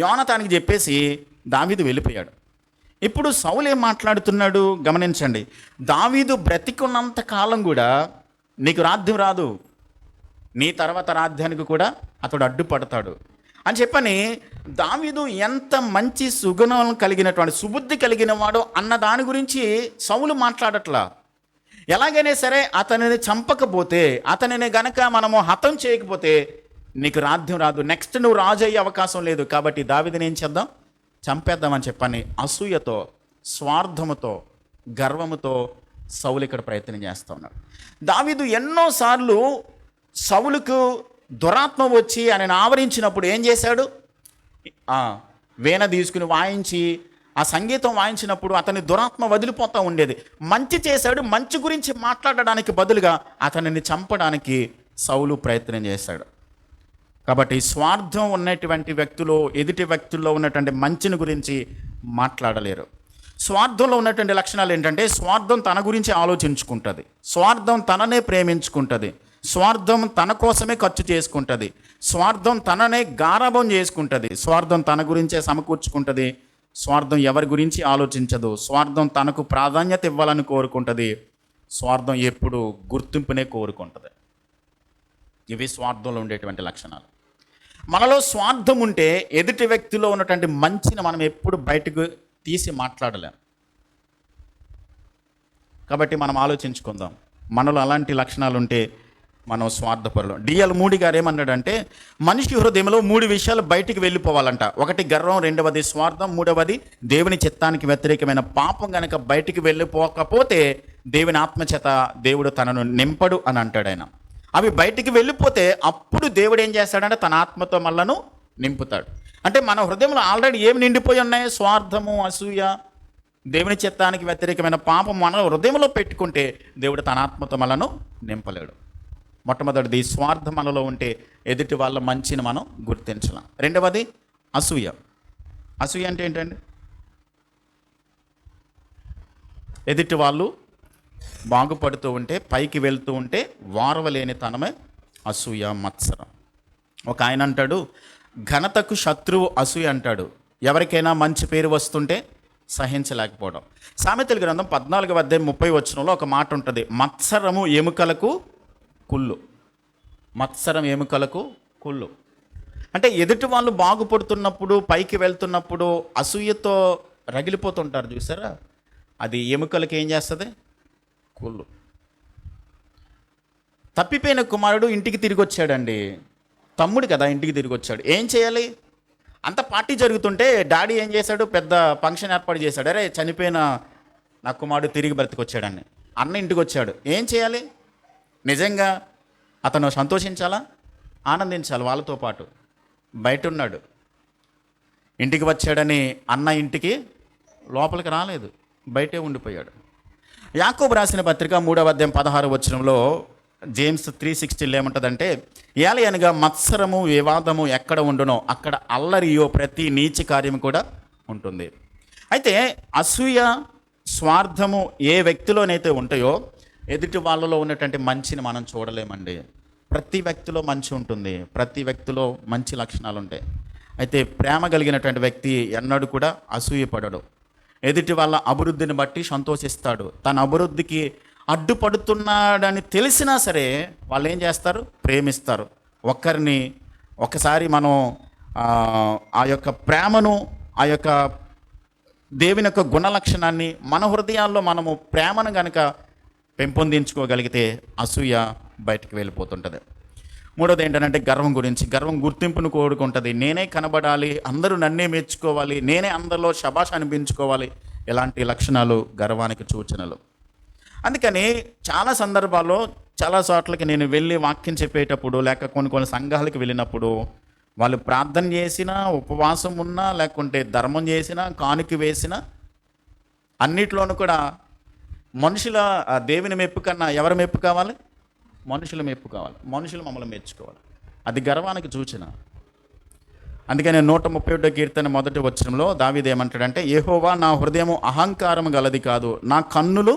యోనాతానికి చెప్పేసి దావీదు వెళ్ళిపోయాడు. ఇప్పుడు సౌలు ఏం మాట్లాడుతున్నాడు గమనించండి. దావీదు బ్రతికున్నంత కాలం కూడా నీకు రాజ్యం రాదు, నీ తర్వాత రాజ్యానికి కూడా అతడు అడ్డుపడతాడు అని చెప్పని దావీదు ఎంత మంచి సుగుణం కలిగినటువంటి సుబుద్ధి కలిగిన వాడు అన్న దాని గురించి సౌలు మాట్లాడట్లా. ఎలాగైనా సరే అతనిని చంపకపోతే, అతనిని గనక మనము హతం చేయకపోతే నీకు రాజ్యం రాదు, నెక్స్ట్ నువ్వు రాజు అయ్యే అవకాశం లేదు, కాబట్టి దావీదుని ఏం చేద్దాం, చంపేద్దామని చెప్పని అసూయతో, స్వార్థముతో, గర్వముతో సౌలు ఇక్కడ ప్రయత్నం చేస్తూ ఉన్నాడు. దావీదు ఎన్నోసార్లు సౌలుకు దురాత్మ వచ్చి ఆయనను ఆవరించినప్పుడు ఏం చేశాడు, వీణ తీసుకుని వాయించి ఆ సంగీతం వాయించినప్పుడు అతని దురాత్మ వదిలిపోతూ ఉండేది. మంచి చేశాడు, మంచి గురించి మాట్లాడడానికి బదులుగా అతనిని చంపడానికి సౌలు ప్రయత్నం చేశాడు. కాబట్టి స్వార్థం ఉన్నటువంటి వ్యక్తులు ఎదుటి వ్యక్తుల్లో ఉన్నటువంటి మంచిని గురించి మాట్లాడలేరు. స్వార్థంలో ఉన్నటువంటి లక్షణాలు ఏంటంటే స్వార్థం తన గురించి ఆలోచించుకుంటుంది, స్వార్థం తననే ప్రేమించుకుంటుంది, స్వార్థం తన కోసమే ఖర్చు చేసుకుంటుంది, స్వార్థం తననే గారాబం చేసుకుంటుంది, స్వార్థం తన గురించే సమకూర్చుకుంటుంది, స్వార్థం ఎవరి గురించి ఆలోచించదు, స్వార్థం తనకు ప్రాధాన్యత ఇవ్వాలని కోరుకుంటుంది, స్వార్థం ఎప్పుడు గుర్తింపునే కోరుకుంటుంది. ఇవి స్వార్థంలో ఉండేటువంటి లక్షణాలు. మనలో స్వార్థం ఉంటే ఎదుటి వ్యక్తిలో ఉన్నటువంటి మంచిని మనం ఎప్పుడు బయటకు తీసి మాట్లాడలేం. కాబట్టి మనం ఆలోచించుకుందాం, మనలో అలాంటి లక్షణాలు ఉంటే మనం స్వార్థపరులు. డిఎల్ మూడి గారు ఏమన్నాడంటే మనిషి హృదయంలో 3 విషయాలు బయటికి వెళ్ళిపోవాలంట. ఒకటి గర్వం, రెండవది స్వార్థం, మూడవది దేవుని చిత్తానికి వ్యతిరేకమైన పాపం కనుక బయటికి వెళ్ళిపోకపోతే దేవుని ఆత్మచేత దేవుడు తనను నింపడు అని అంటాడు ఆయన. అవి బయటికి వెళ్ళిపోతే అప్పుడు దేవుడు ఏం చేస్తాడంటే తన ఆత్మతో మనలను నింపుతాడు. అంటే మన హృదయంలో ఆల్రెడీ ఏమి నిండిపోయి ఉన్నాయి, స్వార్థము, అసూయ, దేవుని చిత్తానికి వ్యతిరేకమైన పాపం మన హృదయంలో పెట్టుకుంటే దేవుడు తన ఆత్మతో మనలను నింపలేడు. మొట్టమొదటిది స్వార్థం మనలో ఉంటే ఎదుటి వాళ్ళ మంచిని మనం గుర్తించలేం. రెండవది అసూయ. అసూయ అంటే ఏంటండి? ఎదుటి వాళ్ళు బాగుపడుతూ ఉంటే, పైకి వెళ్తూ ఉంటే వారవలేని తనమే అసూయ, మత్సరం. ఒక ఆయన అంటాడు, ఘనతకు శత్రువు అసూయ అంటాడు. ఎవరికైనా మంచి పేరు వస్తుంటే సహించలేకపోవడం. సామెతల గ్రంథం 14:30 ఒక మాట ఉంటుంది, మత్సరము ఎముకలకు కుళ్ళు. మత్సరం ఎముకలకు కుళ్ళు అంటే ఎదుటి వాళ్ళు బాగుపడుతున్నప్పుడు, పైకి వెళ్తున్నప్పుడు అసూయతో రగిలిపోతుంటారు చూసారా, అది ఎముకలకి ఏం చేస్తుంది? కుళ్ళు. తప్పిపోయిన కుమారుడు ఇంటికి తిరిగి వచ్చాడండి. తమ్ముడు కదా ఇంటికి తిరిగి వచ్చాడు. ఏం చేయాలి? అంత పార్టీ జరుగుతుంటే డాడీ ఏం చేశాడు? పెద్ద ఫంక్షన్ ఏర్పాటు చేశాడు. అరే, చనిపోయిన నా కుమారుడు తిరిగి బ్రతికొచ్చాడని. అన్న ఇంటికి వచ్చాడు. ఏం చేయాలి? నిజంగా అతను సంతోషించాలా? ఆనందించాలి వాళ్ళతో పాటు. బయట ఉన్నాడు, ఇంటికి వచ్చాడని అన్న ఇంటికి లోపలికి రాలేదు, బయటే ఉండిపోయాడు. యాకోబు రాసిన పత్రిక 3:16 జేమ్స్ 3:16 ఏముంటుందంటే, ఏలయనగా మత్సరము వివాదము ఎక్కడ ఉండునో అక్కడ అల్లరియో ప్రతి నీచ కార్యము కూడా ఉంటుంది. అయితే అసూయ, స్వార్థము ఏ వ్యక్తిలోనైతే ఉంటాయో ఎదుటి వాళ్ళలో ఉన్నటువంటి మంచిని మనం చూడలేమండి. ప్రతి వ్యక్తిలో మంచి ఉంటుంది, ప్రతి వ్యక్తిలో మంచి లక్షణాలు ఉంటాయి. అయితే ప్రేమ కలిగినటువంటి వ్యక్తి ఎన్నడూ కూడా అసూయపడడు. ఎదుటి వాళ్ళ అభివృద్ధిని బట్టి సంతోషిస్తాడు. తన అభివృద్ధికి అడ్డుపడుతున్నాడని తెలిసినా సరే వాళ్ళు ఏం చేస్తారు? ప్రేమిస్తారు. ఒకసారి మనం ఆ యొక్క ప్రేమను, ఆ యొక్క దేవుని యొక్క గుణలక్షణాన్ని మన హృదయాల్లో మనము ప్రేమను కనుక పెంపొందించుకోగలిగితే అసూయ బయటికి వెళ్ళిపోతుంటుంది. మూడోది ఏంటంటే గర్వం గురించి. గర్వం గుర్తింపును కోరుకుంటుంది. నేనే కనబడాలి, అందరూ నన్నే మెచ్చుకోవాలి, నేనే అందరిలో శబాష్ అనిపించుకోవాలి. ఇలాంటి లక్షణాలు గర్వానికి సూచనలు. అందుకని చాలా సందర్భాల్లో, చాలా చోట్లకి నేను వెళ్ళి వాక్యం చెప్పేటప్పుడు, లేక కొన్ని సంఘాలకు వెళ్ళినప్పుడు వాళ్ళు ప్రార్థన చేసినా, ఉపవాసం ఉన్నా, లేకుంటే ధర్మం చేసినా, కానుక వేసినా, అన్నిట్లోనూ కూడా మనుషుల దేవుని మెప్పు కన్నా ఎవరి మెప్పు కావాలి? మనుషుల మెప్పు కావాలి. మనుషులు మమ్మల్ని మెచ్చుకోవాలి. అది గర్వానికి సూచన. అందుకని 131 కీర్తన 1 దావీదు ఏమంటాడంటే, యెహోవా నా హృదయము అహంకారము గలది కాదు, నా కన్నులు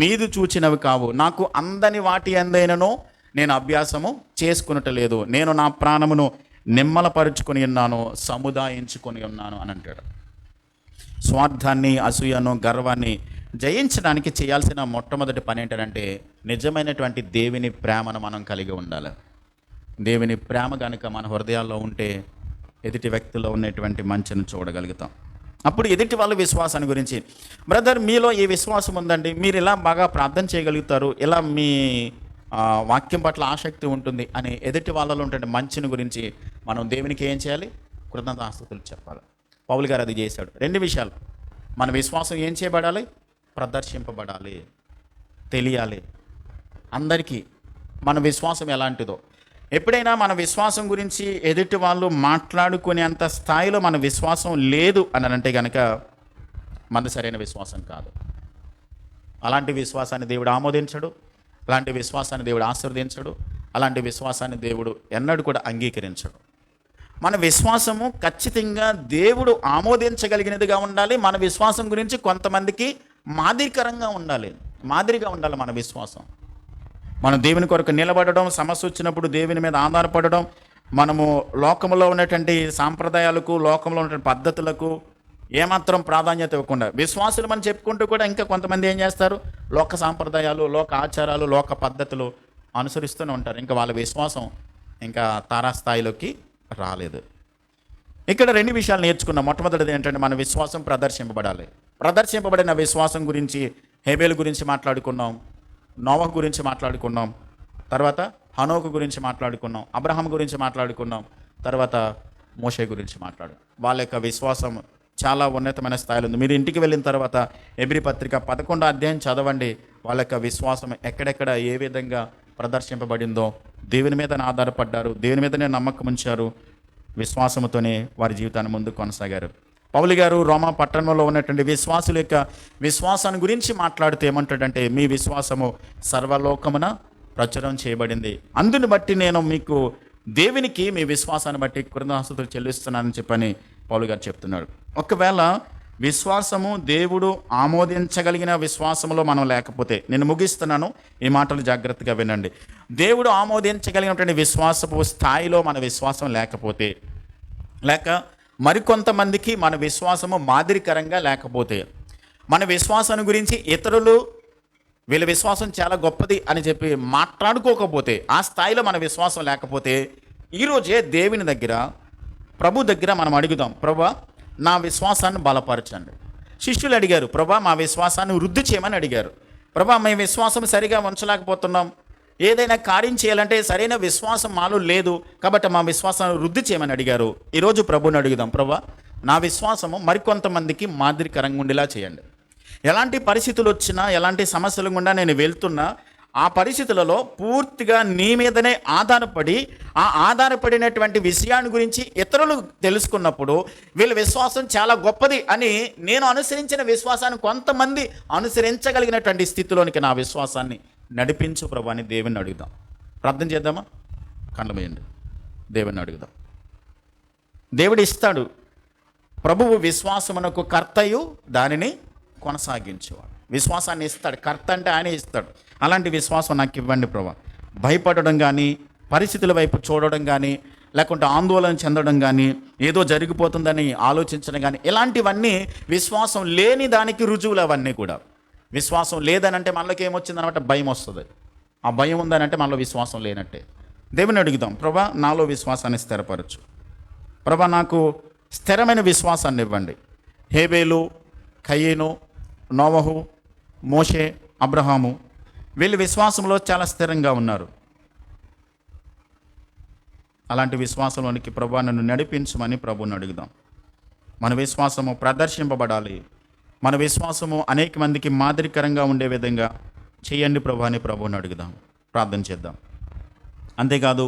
మీదు చూచినవి కావు, నాకు అందని వాటి అందైనను నేను అభ్యాసము చేసుకునటలేదు, నేను నా ప్రాణమును నిమ్మలపరుచుకొని ఉన్నాను, సముదాయించుకొని ఉన్నాను అని అంటాడు. స్వార్థాన్ని, అసూయను, గర్వాన్ని జయించడానికి చేయాల్సిన మొట్టమొదటి పని ఏంటంటే నిజమైనటువంటి దేవుని ప్రేమను మనం కలిగి ఉండాలి. దేవుని ప్రేమ కనుక మన హృదయాల్లో ఉంటే ఎదుటి వ్యక్తిలో ఉన్నటువంటి మంచిని చూడగలుగుతాం. అప్పుడు ఎదుటి వాళ్ళ విశ్వాసాన్ని గురించి, బ్రదర్ మీలో ఈ విశ్వాసం ఉందండి, మీరు ఇలా బాగా ప్రార్థన చేయగలుగుతారు, ఇలా మీ వాక్యం పట్ల ఆసక్తి ఉంటుంది అని ఎదుటి వాళ్ళలో ఉండే మంచిని గురించి మనం దేవునికి ఏం చేయాలి? కృతజ్ఞతాస్తుతులు చెప్పాలి. పౌలు గారు అది చేశాడు. 2 విషయాలు. మన విశ్వాసం ఏం చేయబడాలి? ప్రదర్శింపబడాలి, తెలియాలి అందరికీ మన విశ్వాసం ఎలాంటిదో. ఎప్పుడైనా మన విశ్వాసం గురించి ఎదుటి వాళ్ళు మాట్లాడుకునేంత స్థాయిలో మన విశ్వాసం లేదు అని అంటే కనుక మన సరైన విశ్వాసం కాదు. అలాంటి విశ్వాసాన్ని దేవుడు ఆమోదించడు, అలాంటి విశ్వాసాన్ని దేవుడు ఆశీర్వదించడు, అలాంటి విశ్వాసాన్ని దేవుడు ఎన్నడూ కూడా అంగీకరించడు. మన విశ్వాసము ఖచ్చితంగా దేవుడు ఆమోదించగలిగినదిగా ఉండాలి. మన విశ్వాసం గురించి కొంతమందికి మాదిరికరంగా ఉండాలి, మాదిరిగా ఉండాలి మన విశ్వాసం. మనం దేవుని కొరకు నిలబడడం, సమస్య వచ్చినప్పుడు దేవుని మీద ఆధారపడడం, మనము లోకంలో ఉన్నటువంటి సాంప్రదాయాలకు, లోకంలో ఉన్నటువంటి పద్ధతులకు ఏమాత్రం ప్రాధాన్యత ఇవ్వకుండా, విశ్వాసులు మనం చెప్పుకుంటూ కూడా ఇంకా కొంతమంది ఏం చేస్తారు? లోక సాంప్రదాయాలు, లోక ఆచారాలు, లోక పద్ధతులు అనుసరిస్తూనే ఉంటారు. ఇంకా వాళ్ళ విశ్వాసం ఇంకా తారాస్థాయిలోకి రాలేదు. ఇక్కడ 2 విషయాలు నేర్చుకున్నాం. మొట్టమొదటిది ఏంటంటే మన విశ్వాసం ప్రదర్శింపబడాలి. ప్రదర్శింపబడిన విశ్వాసం గురించి హేబేలు గురించి మాట్లాడుకున్నాం, నోవహు గురించి మాట్లాడుకున్నాం, తర్వాత హనోకు గురించి మాట్లాడుకున్నాం, అబ్రహాం గురించి మాట్లాడుకున్నాం, తర్వాత మోషే గురించి వాళ్ళ యొక్క విశ్వాసం చాలా ఉన్నతమైన స్థాయిలో ఉంది. మీరు ఇంటికి వెళ్ళిన తర్వాత హెబ్రీ పత్రిక 11వ అధ్యాయం చదవండి. వాళ్ళ యొక్క విశ్వాసం ఎక్కడెక్కడ ఏ విధంగా ప్రదర్శింపబడిందో, దేవుని మీద ఆధారపడ్డారు, దేవుని మీదనే నమ్మకం ఉంచారు, విశ్వాసంతోనే వారి జీవితాన్ని ముందు కొనసాగారు. పౌలు గారు రోమా పట్టణంలో ఉన్నటువంటి విశ్వాసుల యొక్క విశ్వాసాన్ని గురించి మాట్లాడుతూ ఏమంటాడంటే, మీ విశ్వాసము సర్వలోకమున ప్రచురం చేయబడింది, అందుని బట్టి నేను మీకు దేవునికి మీ విశ్వాసాన్ని బట్టి కృతజ్ఞతాస్తుతులు చెల్లిస్తున్నానని చెప్పని పౌలు గారు చెప్తున్నాడు. ఒకవేళ విశ్వాసము దేవుడు ఆమోదించగలిగిన విశ్వాసములో మనం లేకపోతే, నేను ముగిస్తున్నాను, ఈ మాటలు జాగ్రత్తగా వినండి. దేవుడు ఆమోదించగలిగినటువంటి విశ్వాసపు స్థాయిలో మన విశ్వాసం లేకపోతే, లేక మరికొంతమందికి మన విశ్వాసము మాదిరికరంగా లేకపోతే, మన విశ్వాసాన్ని గురించి ఇతరులు వీళ్ళ విశ్వాసం చాలా గొప్పది అని చెప్పి మాట్లాడుకోకపోతే, ఆ స్థాయిలో మన విశ్వాసం లేకపోతే, ఈరోజే దేవుని దగ్గర, ప్రభు దగ్గర మనం అడుగుదాం, ప్రభా నా విశ్వాసాన్ని బలపరచండి. శిష్యులు అడిగారు, ప్రభా మా విశ్వాసాన్ని వృద్ధి చేయమని అడిగారు. ప్రభా మేము విశ్వాసం సరిగా ఉంచలేకపోతున్నాం, ఏదైనా కార్యం చేయాలంటే సరైన విశ్వాసం మాలో లేదు, కాబట్టి మా విశ్వాసాన్ని వృద్ధి చేయమని అడిగారు. ఈరోజు ప్రభుని అడుగుదాం, ప్రభా నా విశ్వాసము మరికొంతమందికి మాదిరికరంగా ఉండేలా చేయండి. ఎలాంటి పరిస్థితులు వచ్చినా, ఎలాంటి సమస్యలు గుండా నేను వెళ్తున్నా, ఆ పరిస్థితులలో పూర్తిగా నీ మీదనే ఆధారపడి, ఆ ఆధారపడినటువంటి విషయాన్ని గురించి ఇతరులు తెలుసుకున్నప్పుడు వీళ్ళ విశ్వాసం చాలా గొప్పది అని నేను అనుసరించిన విశ్వాసాన్ని కొంతమంది అనుసరించగలిగినటువంటి స్థితిలోనికి నా విశ్వాసాన్ని నడిపించు ప్రభు అని దేవుని అడుగుదాం. ప్రార్థన చేద్దామా? కళ్ళు మూయండి, దేవుని అడుగుదాం. దేవుడు ఇస్తాడు. ప్రభువు విశ్వాసమునకు కర్తయు దానిని కొనసాగించేవాడు. విశ్వాసాన్ని ఇస్తాడు. కర్త అంటే ఆయన ఇస్తాడు. అలాంటి విశ్వాసం నాకు ఇవ్వండి ప్రభా. భయపడడం కానీ, పరిస్థితుల వైపు చూడడం కానీ, లేకుంటే ఆందోళన చెందడం కానీ, ఏదో జరిగిపోతుందని ఆలోచించడం కానీ, ఇలాంటివన్నీ విశ్వాసం లేని దానికి రుజువులు. అవన్నీ కూడా విశ్వాసం లేదనంటే మనలోకి ఏమొచ్చిందనమాట? భయం వస్తుంది. ఆ భయం ఉందనంటే మనలో విశ్వాసం లేనట్టే. దేవుని అడుగుదాం, ప్రభా నాలో విశ్వాసాన్ని స్థిరపరచు. ప్రభా నాకు స్థిరమైన విశ్వాసాన్ని ఇవ్వండి. హేబేలు, కయీను, నోవహు, మోషే, అబ్రహాము వీళ్ళు విశ్వాసంలో చాలా స్థిరంగా ఉన్నారు. అలాంటి విశ్వాసంలోనికి ప్రభు నన్ను నడిపించమని ప్రభుని అడుగుదాం. మన విశ్వాసము ప్రదర్శింపబడాలి. మన విశ్వాసము అనేక మందికి మాదిరికరంగా ఉండే విధంగా చేయండి ప్రభు అని ప్రభుని అడుగుదాం. ప్రార్థన చేద్దాం. అంతేకాదు,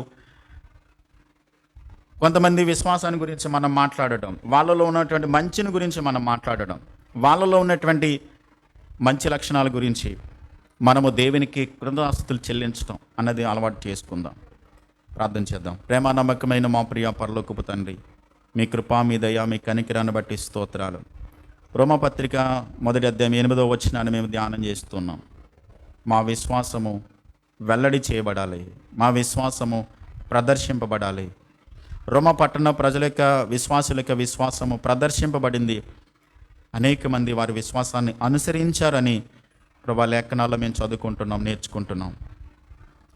కొంతమంది విశ్వాసాన్ని గురించి మనం మాట్లాడటం, వాళ్ళలో ఉన్నటువంటి మంచిని గురించి మనం మాట్లాడడం, వాళ్ళలో ఉన్నటువంటి మంచి లక్షణాల గురించి మనము దేవునికి కృతజ్ఞతాస్తుతులు చెల్లించడం అన్నది అలవాటు చేసుకుందాం. ప్రార్థన చేద్దాం. ప్రేమ నమ్మకమైన మా ప్రియ పరలోకపు తండ్రి, మీ కృపా, మీ దయ, మీ కనికరాన్ని బట్టి స్తోత్రాలు. రోమపత్రిక 1వ అధ్యాయం 8వ వచనాన్ని మేము ధ్యానం చేస్తున్నాం. మా విశ్వాసము వెల్లడి చేయబడాలి. మా విశ్వాసము ప్రదర్శింపబడాలి. రోమ పట్టణ ప్రజల యొక్క విశ్వాసుల యొక్క విశ్వాసము ప్రదర్శింపబడింది. అనేక మంది వారి విశ్వాసాన్ని అనుసరించారని ప్రభా లేఖనాల్లో మేము చదువుకుంటున్నాం, నేర్చుకుంటున్నాం.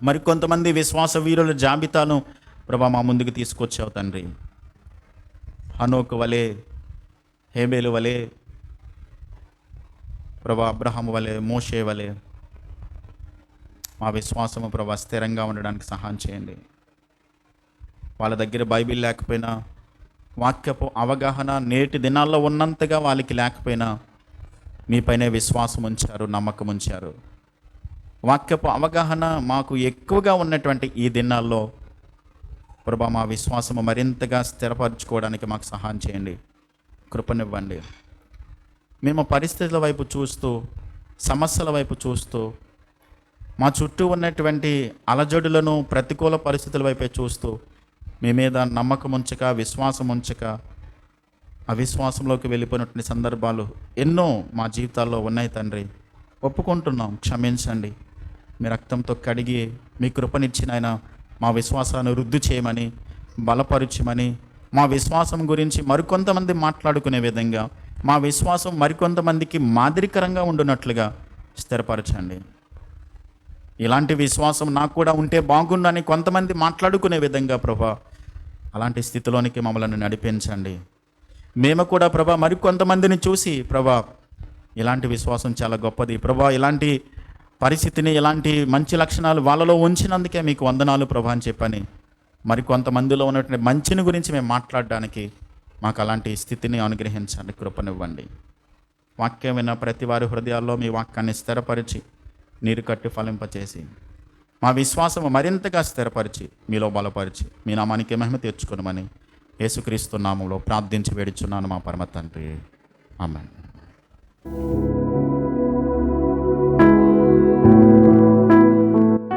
మరికొంతమంది విశ్వాస వీరుల జాబితాను ప్రభా మా ముందుకు తీసుకొచ్చావు తండ్రి. హనోకు వలె, హేబేలు వలె ప్రభా, అబ్రహాము వలె, మోషే వలె మా విశ్వాసము ప్రభా స్థిరంగా ఉండడానికి సహాయం చేయండి. వాళ్ళ దగ్గర బైబిల్ లేకపోయినా, వాక్యపు అవగాహన నేటి దినాల్లో ఉన్నంతగా వాళ్ళకి లేకపోయినా మీపైనే విశ్వాసం ఉంచారు, నమ్మకం ఉంచారు. వాక్యపు అవగాహన మాకు ఎక్కువగా ఉన్నటువంటి ఈ దినాల్లో ప్రభా మా విశ్వాసము మరింతగా స్థిరపరచుకోవడానికి మాకు సహాయం చేయండి, కృపనివ్వండి. మేము పరిస్థితుల వైపు చూస్తూ, సమస్యల వైపు చూస్తూ, మా చుట్టూ ఉన్నటువంటి అలజడులను, ప్రతికూల పరిస్థితుల వైపే చూస్తూ మీ మీద నమ్మకం ఉంచక, విశ్వాసం ఉంచక అవిశ్వాసంలోకి వెళ్ళిపోయినటువంటి సందర్భాలు ఎన్నో మా జీవితాల్లో ఉన్నాయి తండ్రి. ఒప్పుకుంటున్నాం, క్షమించండి. మీ రక్తంతో కడిగి మీ కృపనిచ్చిన ఆయన మా విశ్వాసాన్ని వృద్ధి చేయమని, బలపరచమని, మా విశ్వాసం గురించి మరికొంతమంది మాట్లాడుకునే విధంగా, మా విశ్వాసం మరికొంతమందికి మాదిరికరంగా ఉండునట్లుగా స్థిరపరచండి. ఇలాంటి విశ్వాసం నాకు కూడా ఉంటే బాగుండని కొంతమంది మాట్లాడుకునే విధంగా ప్రభా అలాంటి స్థితిలోనికి మమ్మల్ని నడిపించండి. మేము కూడా ప్రభా మరికొంతమందిని చూసి ప్రభా ఇలాంటి విశ్వాసం చాలా గొప్పది ప్రభా, ఇలాంటి పరిస్థితిని, ఇలాంటి మంచి లక్షణాలు వాళ్ళలో ఉంచినందుకే మీకు వందనాలు ప్రభా అని చెప్పని మరికొంతమందిలో ఉన్నటువంటి మంచిని గురించి మేము మాట్లాడడానికి మాకు అలాంటి స్థితిని అనుగ్రహించండి, కృపనివ్వండి. వాక్యం విన్న ప్రతి వారి హృదయాల్లో మీ వాక్యాన్ని స్థిరపరిచి నీరు కట్టి ఫలింపచేసి మా విశ్వాసము మరింతగా స్థిరపరిచి మీలో బలపరిచి మీ నామానికి మహిమ తెచ్చుకోనమని యేసుక్రీస్తు నామములో ప్రార్థించి వేడుచున్నాను మా పరమ తండ్రి. ఆమేన్.